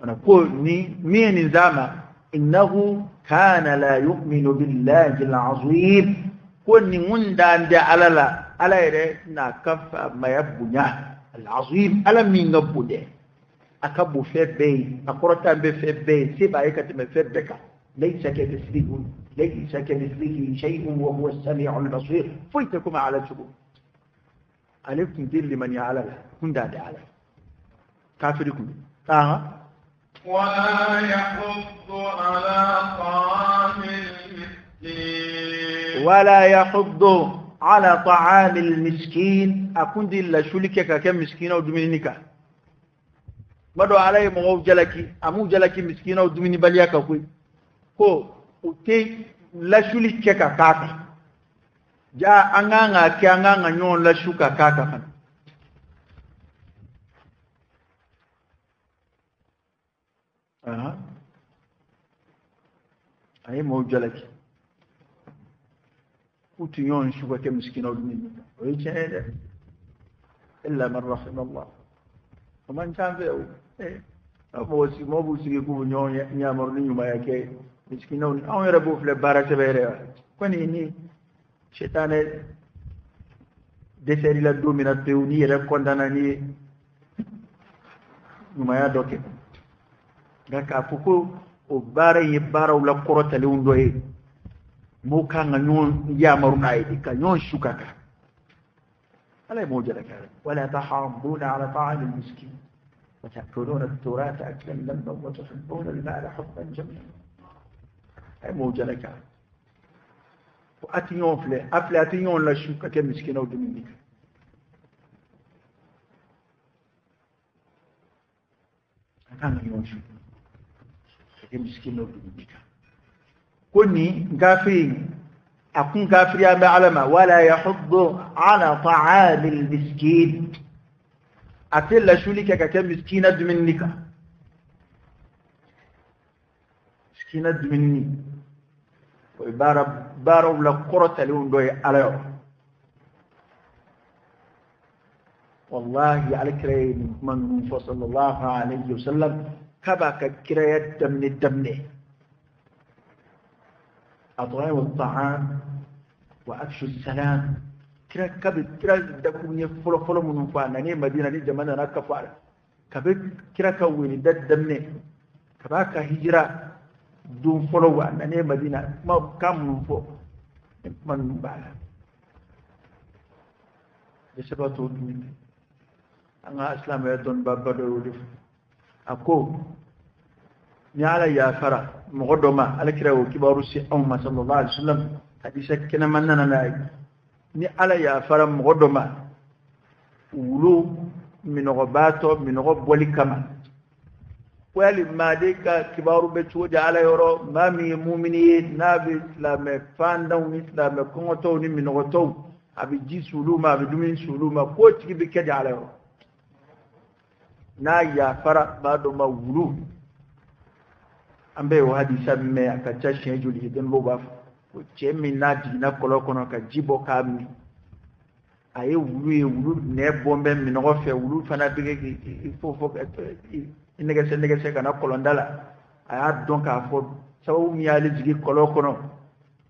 أنا أقول مين زعما إنه كان لا يؤمن بالله العظيم كن من دان دي على لا على يرنا كف ما يبنى العظيم على مين نبوده akabu febe akorota be febe siba yekati me febeka laysa kamithlihi shay'un wa huwa as-sami'ul basir faytakum ala shubu alaykum dil liman ya'ala kunda da ala kafirikum ولا يحض على طعام المسكين ولا يحض على طعام المسكين أكون دي لا شلكك كم مسكين أو دمينك mado alay mo jalaki amu jalaki miskina o dumini baliya ka ko ute la shuli keka kaka ja anganga ke anganga nyon la shuka kaka fan ay mo jalaki utu nyon shuka ke miskina o dumini o chede إلا من رحم الله ومن كان فيه mo bu sigi ku nyo nyamor ni nyuma yake miskino on rabu fle barate bere kwani ni shetane deseri la domina peuni era kondana ni nyuma ya doke ngaka fuko o bare ye bara la korota le undoye mo kanga nyon yamaru naidi ka nyon shukaka ala mo jara kare wala tahabbuna ala ta'am al-miskin وتأكلون التراث أكلا لما وتحبون المال حبا جميلا أي موجة لك وأتيون فلي أفلاتيون لا شوكا كمسكين أو دمينيك أنا يون شوكا كمسكين أو دمينيك كوني غافرين أكون غافريا بعلمة ولا يحض على طعام المسكين أتلا شوليكا كتاب مسكينة دمنيك مسكينة دمني وبارا ولا قرة لون دوي على والله على كريم من صلى الله عليه وسلم كبك كريت دمني أطعام الطعام وأفشوا السلام kira kabe kira da kunye folo mun fa na ne madina ni jama'a na ka fara kabe kira ka wini daddamne ka baka hijira dun folo wa na ne madina ma kam fo man bala de sabatu dun anga islam ya don babba do def ako ni ala ya fara mugodoma ala kira wo kibaru si umma sallallahu alaihi wasallam hadisa kina manana na ni ala ya fara mugodoma wulu minogo bato minogo boli kama wali madika kibaru be chuja ala yoro mami mu'mini nabi islam fanda ni islam ko to ni minogo to abi ji suluma abi dumin suluma ko tigi be kedi ala yoro na ya fara bado ma wulu ambe o hadisa me akacha shenjuli den boba chemi na dina kolo kono ka jibo kamni aye wulu ne bombe mi no fe wulu fana bige fofo inega se kana kolo ndala aya donc a fo sawu mi ali jigi kolo kono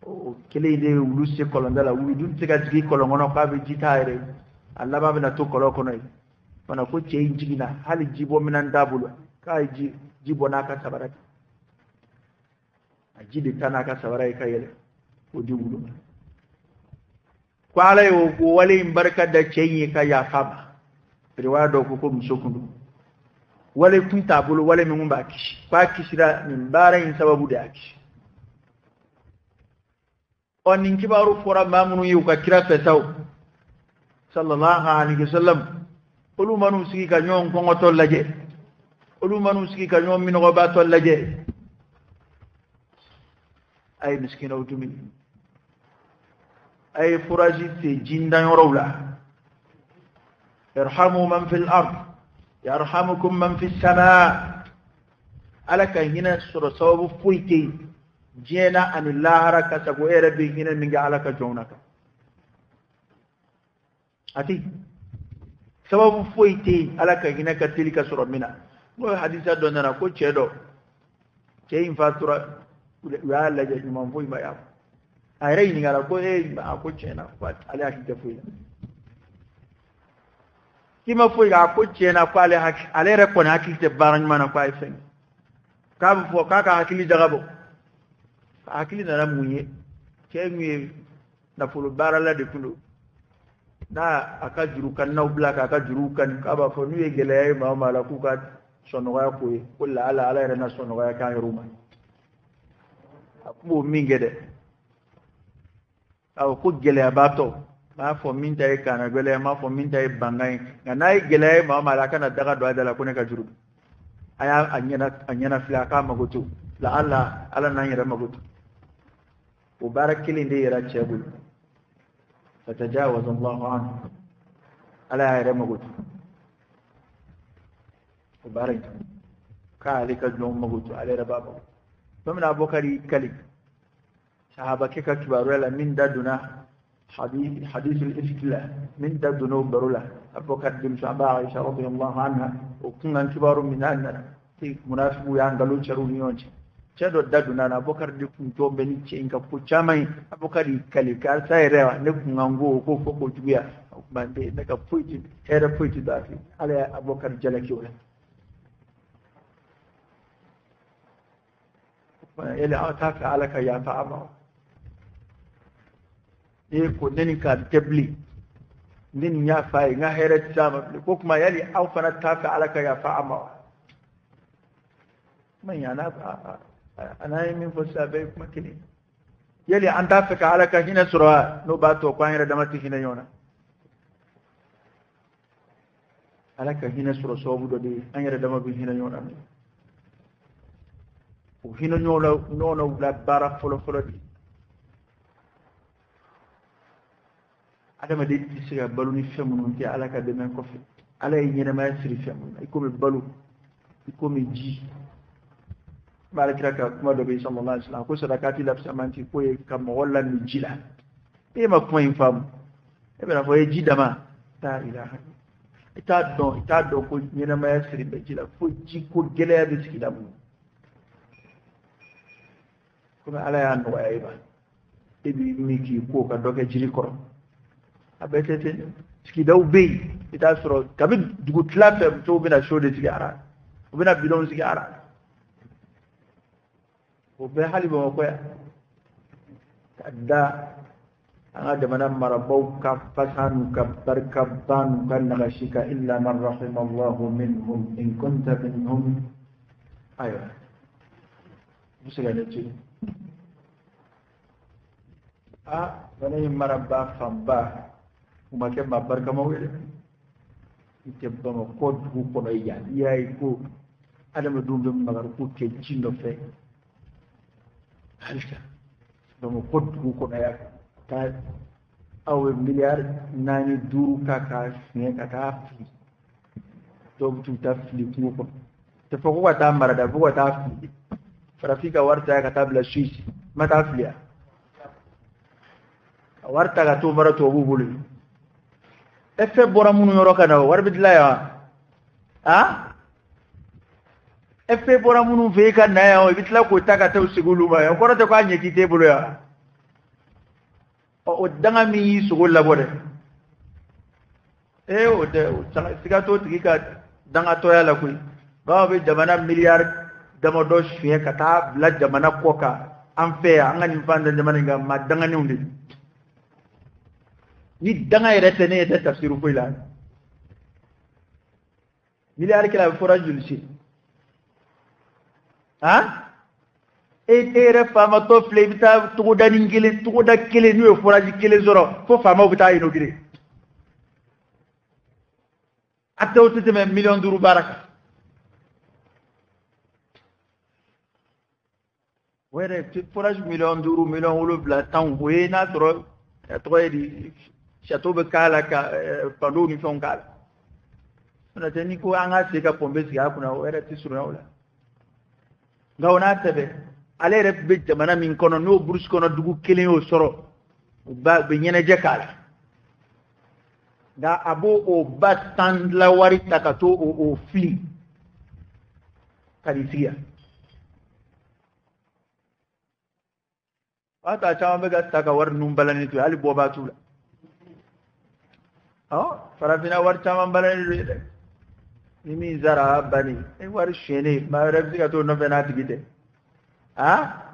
o kele ide wulu se kolo ndala wulu dun tiga jigi kolo ngono ka be jitaire Allah ba na to kolo kono wana ko ce jigi na hali jibo minan dabulu ka jibo na ka sabara ajide tana ka sabara ka yele odi wulu kwala yo ko wale barka da cenyi ka ya faba riwaya do ko musokundu wale kun tabulu wale min ba kishi ba kishira min bara in sababu da kishi onin kibaru fora mamunu yu ka kira fetaw sallallahu alaihi wasallam olu manu sigi ka nyon ko ngoto laje olu manu sigi ka nyon min go ba to laje ay miskina utumi ay furajiti jindan rawla irhamu man fil ard yarhamukum man fis samaa alaka hina sura sababu fuiti jena anillah haraka sabu erabi hina minga alaka jonaka ati sababu fuiti alaka hina katilika sura mina mo hadisa donana ko chedo ke infatura ya laje imam fuyi ba ya ayrai ni gara ko ba ko chena fat ali hakika fuyi kima fuyi ga ko chena ko ali hak ali re ko na hakite baran mana ko ay fen ka bu fo ka hakili jagabo hakili na munye ke ngi na fulu barala de kulo na aka juru kan na blaka aka juru kan ka ba fo nuye gele ma mala ku ka sono ya ko kullu ala ala re na sono ya ka ruma mo mingede aw ko gele abato ma fo min tay kana gele ma fo min tay bangay nganay gele ma mala kana daga do adala ko ne ka juru aya anyana fila ka magoto la ala nan yara magoto mubarakili ndi yara chebul fatajawaz Allah anhu ala yara magoto mubarak ka alika no magoto ala rababa فمن أبو بكر كلي صحابة كيكا كبارو يلا من دادنا حديث الإفتلاء من ذنوب برولة أبو بكر بن عائشة رضي الله عنها وكنا كبار من أن في منافق يانغلو شروني يونج شادو دادنا أبو بكر دكتور توم بنيتش إنك بوشامي أبو بكر كلي كارسايرة نكون عنغو وكوفو جويا بعد نك فويت هذا فويت دافي على أبو بكر جلكيولا يلي أتاك على كيا فاما ko neni ka tabli nin ya fai nga heret sama ko kuma yali au fana tafi alaka ya fa amma man yana ana min fosa bai kuma kile yali an tafi ka alaka hina surwa no ba to kwan yara da mati hina yona alaka hina surwa so budo de an yara da mabi hina yona o hina yona no la bara folo di adama de tisiga balu ni femu ti alaka de men ko fi ala yi nyene ma siri femu iko me balu iko me ji malaka kuma do bi sallallahu alaihi wasallam ko sadakati la samanti ko e kam wala ni jila e ma kuma infam e bena fo e ji dama ta ilaha ita do ko nyene ma siri be jila fo ji ko gele be sikida mu kuma ala ya no ay ba e bi miki ko ka do ke jiri ko abetete sikidaw bey ita soro kabi dugu tlafe to bina shode sigara bina bidon sigara o be hali bo ko ya kadda ana da manan marabau ka fasanu ka barka banu kan nagashika illa man rahimallahu minhum in kunta minhum ayo musiga ne ci bane marabba famba kuma ke babbar kama wele ite bama ko du ko no yayi ko adama dumbe magar ko ke jindo fe halka bama ko du ko no ya ta awe miliyar nani duru kaka ne kaka fi to butu ta fi ko te foko wata mara da foko ta fi farafika warta ka tabla suisse mata fiya warta ga to mara to bubulu efe bora munu yoro kana warbi dilaya efe bora munu ve kana ya bitla ko taka taw sigulu ma ko rata ko anyeki tebulu ya o danga mi sugul la bode o de siga to tika danga to ya la kuy ba be jamana miliyar dama do shiye kata bla jamana koka an fe an ngani fanda jamana ga ma danga ni undi ni danga yere tene yete tafsiru ko ilan miliyar kila forage julsi e tere fama to flebita to da ningile to da kile ni forage kile zoro fo fama bita inogire atta wote me million duru baraka were forage million duru million wolo bla tan we na tro di chateau be kala ka pando ni fon kala na tani ko anga se ka pombe siga kuna wera tisuru wala ngawna tabe ale rep be jamana min kono no burus kono dugu kelen o soro ba be nyene je kala da abo o batan la wari takato o fli kadisia ata chawa be ga taka war numbalani to ali boba tula farafina war chama balani de nimi zara bani e war shene ma rabbi ka to no bena tigite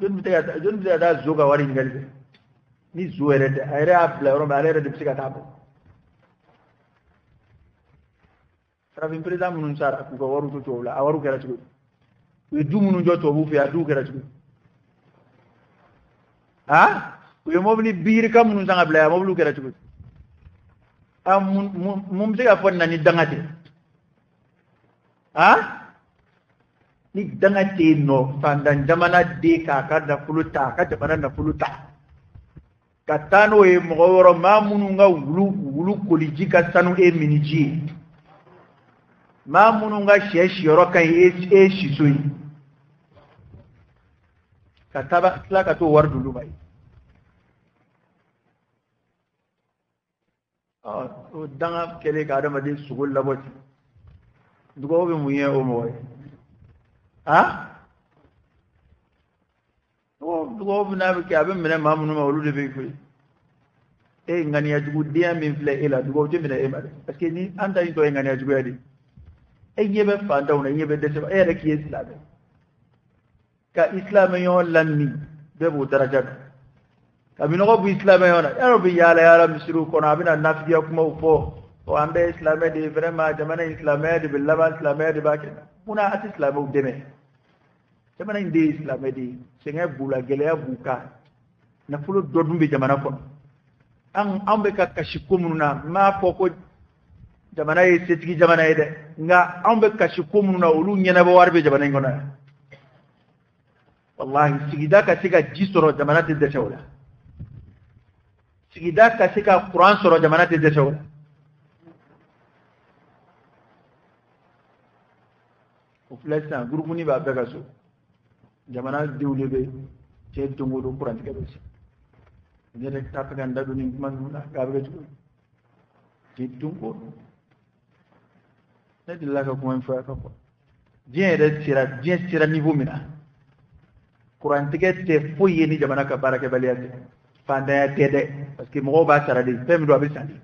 jun bitaya da zoga wari ngalbe ni zuere de ayre abla ro ma ayre de psika tabo farafin preza munun sara ku ko waru to la awaru kera tugo we du munun joto bu fi adu kera tugo we mobli bir kam munun sanga bla moblu kera tugo mum siga fonna ni dangate ni dangate no fandan jamana de ka da fuluta ka jabana na fuluta katano e mgoro mamunu nga wulu koliji ka sanu e miniji mamunu nga sheshi yoro kan e shisoi kataba kla ka to wardu lumai danga kele ka adama din sugul laboti dugo be muye o moy dugo be na be ka be mena mamunu ma wulu de be fi ngani ya jugu dia min fle ila dugo je mena e ma parce que ni anda ni to ngani ya jugu yadi yebe fa ndaw na yebe de se rek islam ka islam yo lanni be bu daraja kabino ko bu islam yo na yaro bi yala misru ko na bina nafiya kuma fo o ambe islam de vraiment jamana islam de billaba islam de baki muna at islam o deme jamana inde islam de senga bula gele ya buka na fulo dodumbe jamana ko an ambe ka kashi kumuna ma fo ko jamana yi setigi jamana yi de nga ambe kashi kumuna ulu nyena ba warbe jamana ngona wallahi sigida ka siga jisoro jamana te de shawla sigida ka siga Quran soro jamana te de shawla o flesa groupe ni ba bega so jamana diwle be ce tungo do Quran ke be ne rek tap ga ndadu ni man ga be ci tungo ne dilla ka kuma fa ka ko bien sira niveau mina Quran te foye ni jamana ka baraka baliyate fanda ya tede parce que mo ba sara de fem do abisandi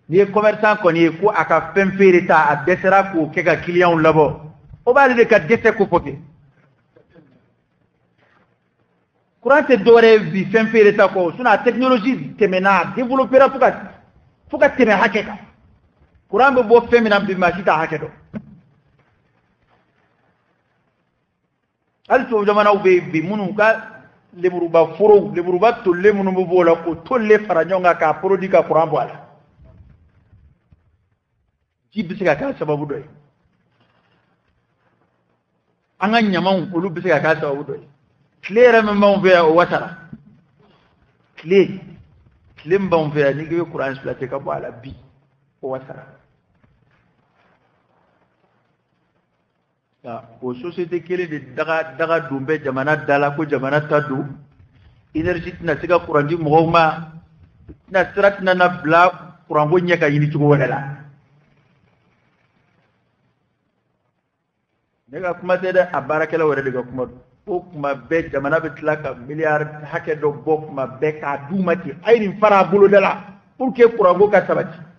ni commerçant ko ni ko aka fem ferita a desera ko ke ga client labo o ba de ka desse ko foke Quran te dore bi fem ferita ko suna technologie temena développer fuka teme hakeka Quran be bo femina bi masita hakedo hal to jamana be munu ka leburuba furo leburuba to le munu bo bola ko to le faranyonga ka produit ka Quran boala jibisika ka sababu doy anga nyamon ulu bisika ka sababu doy claire me mon ve o watara clé mbon ve ni ge Quran splate ka boala bi o watara o société kele de daga dumbe jamana dala ko jamana tadu énergie tina siga Quran di mogoma na strat na bla Quran go nyaka yini tugo wala daga kuma sai da abarakala wala daga kuma ko kuma be jamana be tlaka milliard hake do bok ma be ka dumati ayrin fara bulo dala pour que Quran go ka sabati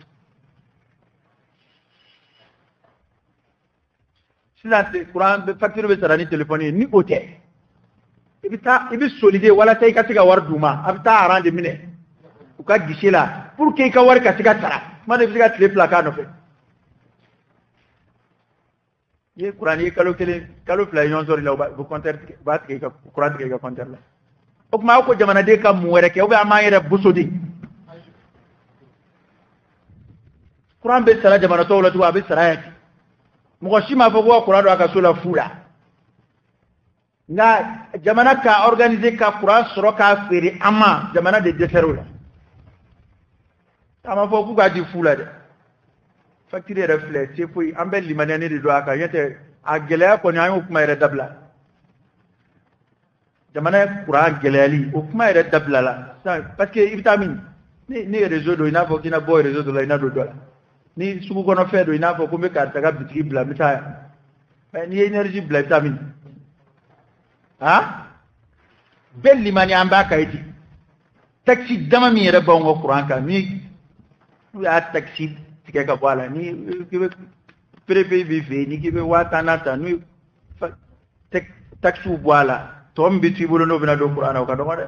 sinon Quran be facture be sarani téléphone ni ote ibi solide wala tay ka tiga war duma abta arande mine u ka gishela pour que ka war ka tiga tara mane tiga tele plaka no fe ye Quran ye kalo fla yon sori la bu compteur ba ke ka Quran ke ka compteur la o ma ko jamana de ka muwere ke o be amayere busodi Quran be sara jamana to wala to abe sara mo shi ma fa ko Quran do aka sula fula nga jamana ka organiser ka Quran soro ka feri ama jamana de deferula ama fo ku ga di fula de facture reflet c'est pour ambel limanani de do aka yete a gelaya ko nyaay kuma ere dabla jamana Quran gelali o kuma ere dabla la parce que vitamine ni réseau do ina fo kina boy réseau do la ina do dola ni sugu kono fedo ina fo kumbe ka taga bitiki bla mitaya ni energy bla vitamin belli mani amba kayti taxi dama mi yere bongo Quran ka ni ya taxi tike ka bala ni kibe prepe vive ni kibe watana ta ni taxi bwala tombi tibulo no bina do Quran ka do ngade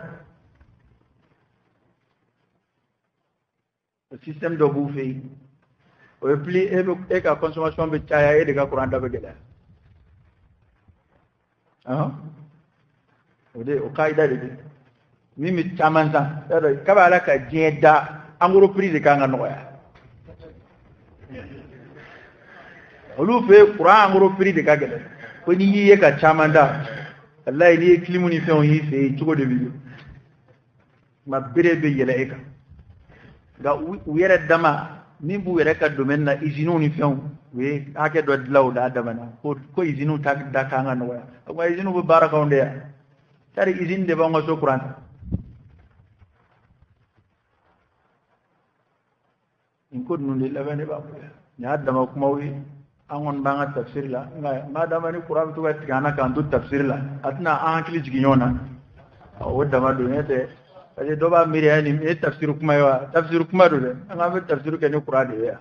système de bouffer o pli e ka consommation be chaya e de ka Quran da be gela ode o kaida de mimi chamanza da ka bala ka jeda anguro prix de ka nga noya olu fe Quran anguro prix de ka gela ko ni yi ka chamanda wallahi ni klimu ni fe on yi fe chugo de bidio ma bere be yela e ka ga u yere dama min bu yere ka domaine na izinu ni fion we ake do law da damana ko izinu tak da ka nga no wa izinu bu baraka onde ya tari izin de bango so Quran in ko nun lilla bane ba ni hadda ma kuma wi angon banga tafsir la ma da mani qur'an to ga tigana kan du tafsir la atna an kili jiginyona o da ma do ne te ade do ba miri ani me tafsir kuma yawa tafsir kuma do de an ga tafsir ke ni qur'an de ya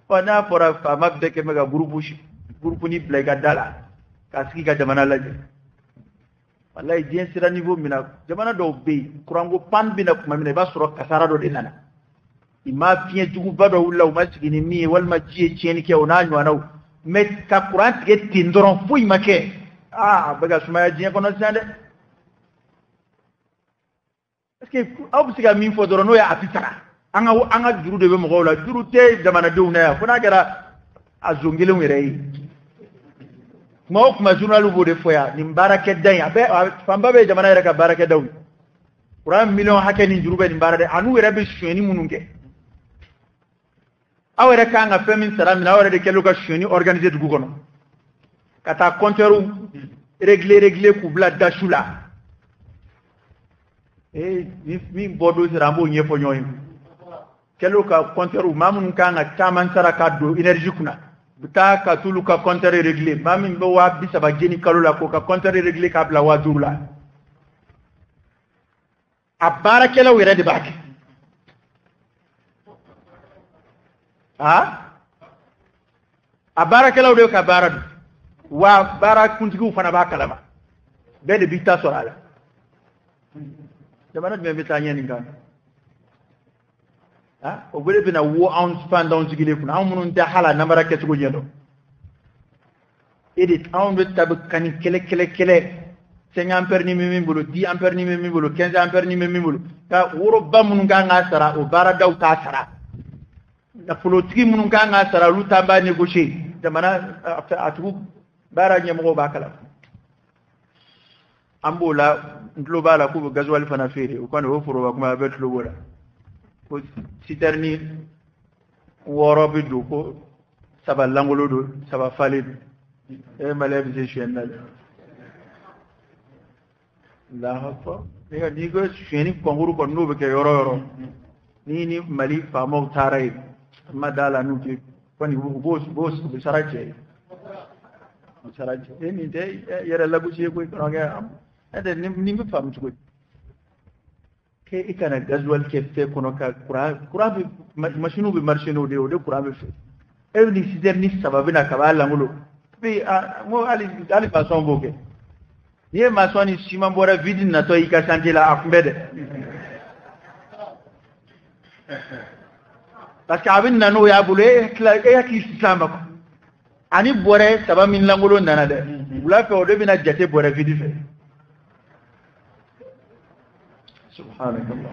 wana pora fa mabde ke mega grupu ni blaga dala kasiki ka jamana laje wallahi dien sira niveau mina jamana do be kurango pan bina kuma mina ba suro kasara do dinana ima fiye jugu bado wala o masjini mi wal majie cheni ke onanyo anau met ka kuran ke tindoron fui make baga suma dien kono sande est-ce que obsiga min fo dorono ya afitara anga juru de be mo gola juru te jamana do na fona gara azongele ngere mo kuma journalu bo de foya ni barake day abe famba be jamana reka barake daw quran million hakeni juru be ni barade anu were be sheni mununge awere kanga femin salam na awere de kelo ka sheni organiser du gono kata compteur régler ku bla dashula mi bodo sirambo nyefo nyoy kelo ka compteur mamun kanga taman saraka do énergie kuna buta ka tulu ka compteur régler mamin bo wa bisaba geni kalula ko ka compteur régler ka bla wadurula abara kelo were de bak abara kelo de ka baradu wa bara kuntigu fana ba kalama be de bita sorala jamana me bitanya ninga o gole bina wo on span down sigile kuna amunun ta hala namara ke sugo nyendo edit on be tab kan kele 5 ampere ni mimi bulu 10 ampere ni mimi bulu 15 ampere ni mimi bulu ka woro bamun nga sara o bara daw ta sara da politique mun nga sara lu tamba négocier jamana atu bara nyamo ba kala ambola global ko gasoil fana fere ko no furo ba kuma betlo wala ko siterni woro bi du ko saba langolo do saba falid e maleb je shenal la hafa ni go sheni konguru ko no be ke yoro ni mali fa mo taray madala nu ke kwani bos be sarache ni de yere lagu ci ko nga am ade ni mi fam ci ko ke ikana gazwal ke te kono ka kura bi machine bi marchino de o de kura be fe e ni sider ni sababina ka bala ngulo bi mo ali façon boke ni ma soni sima bora vidin na to ika santila akmbede parce que abin nanu ya bule ya ki islam ko ani bore saba min langolo nana de wula fe o de bina jate bore vidi fe subhanallah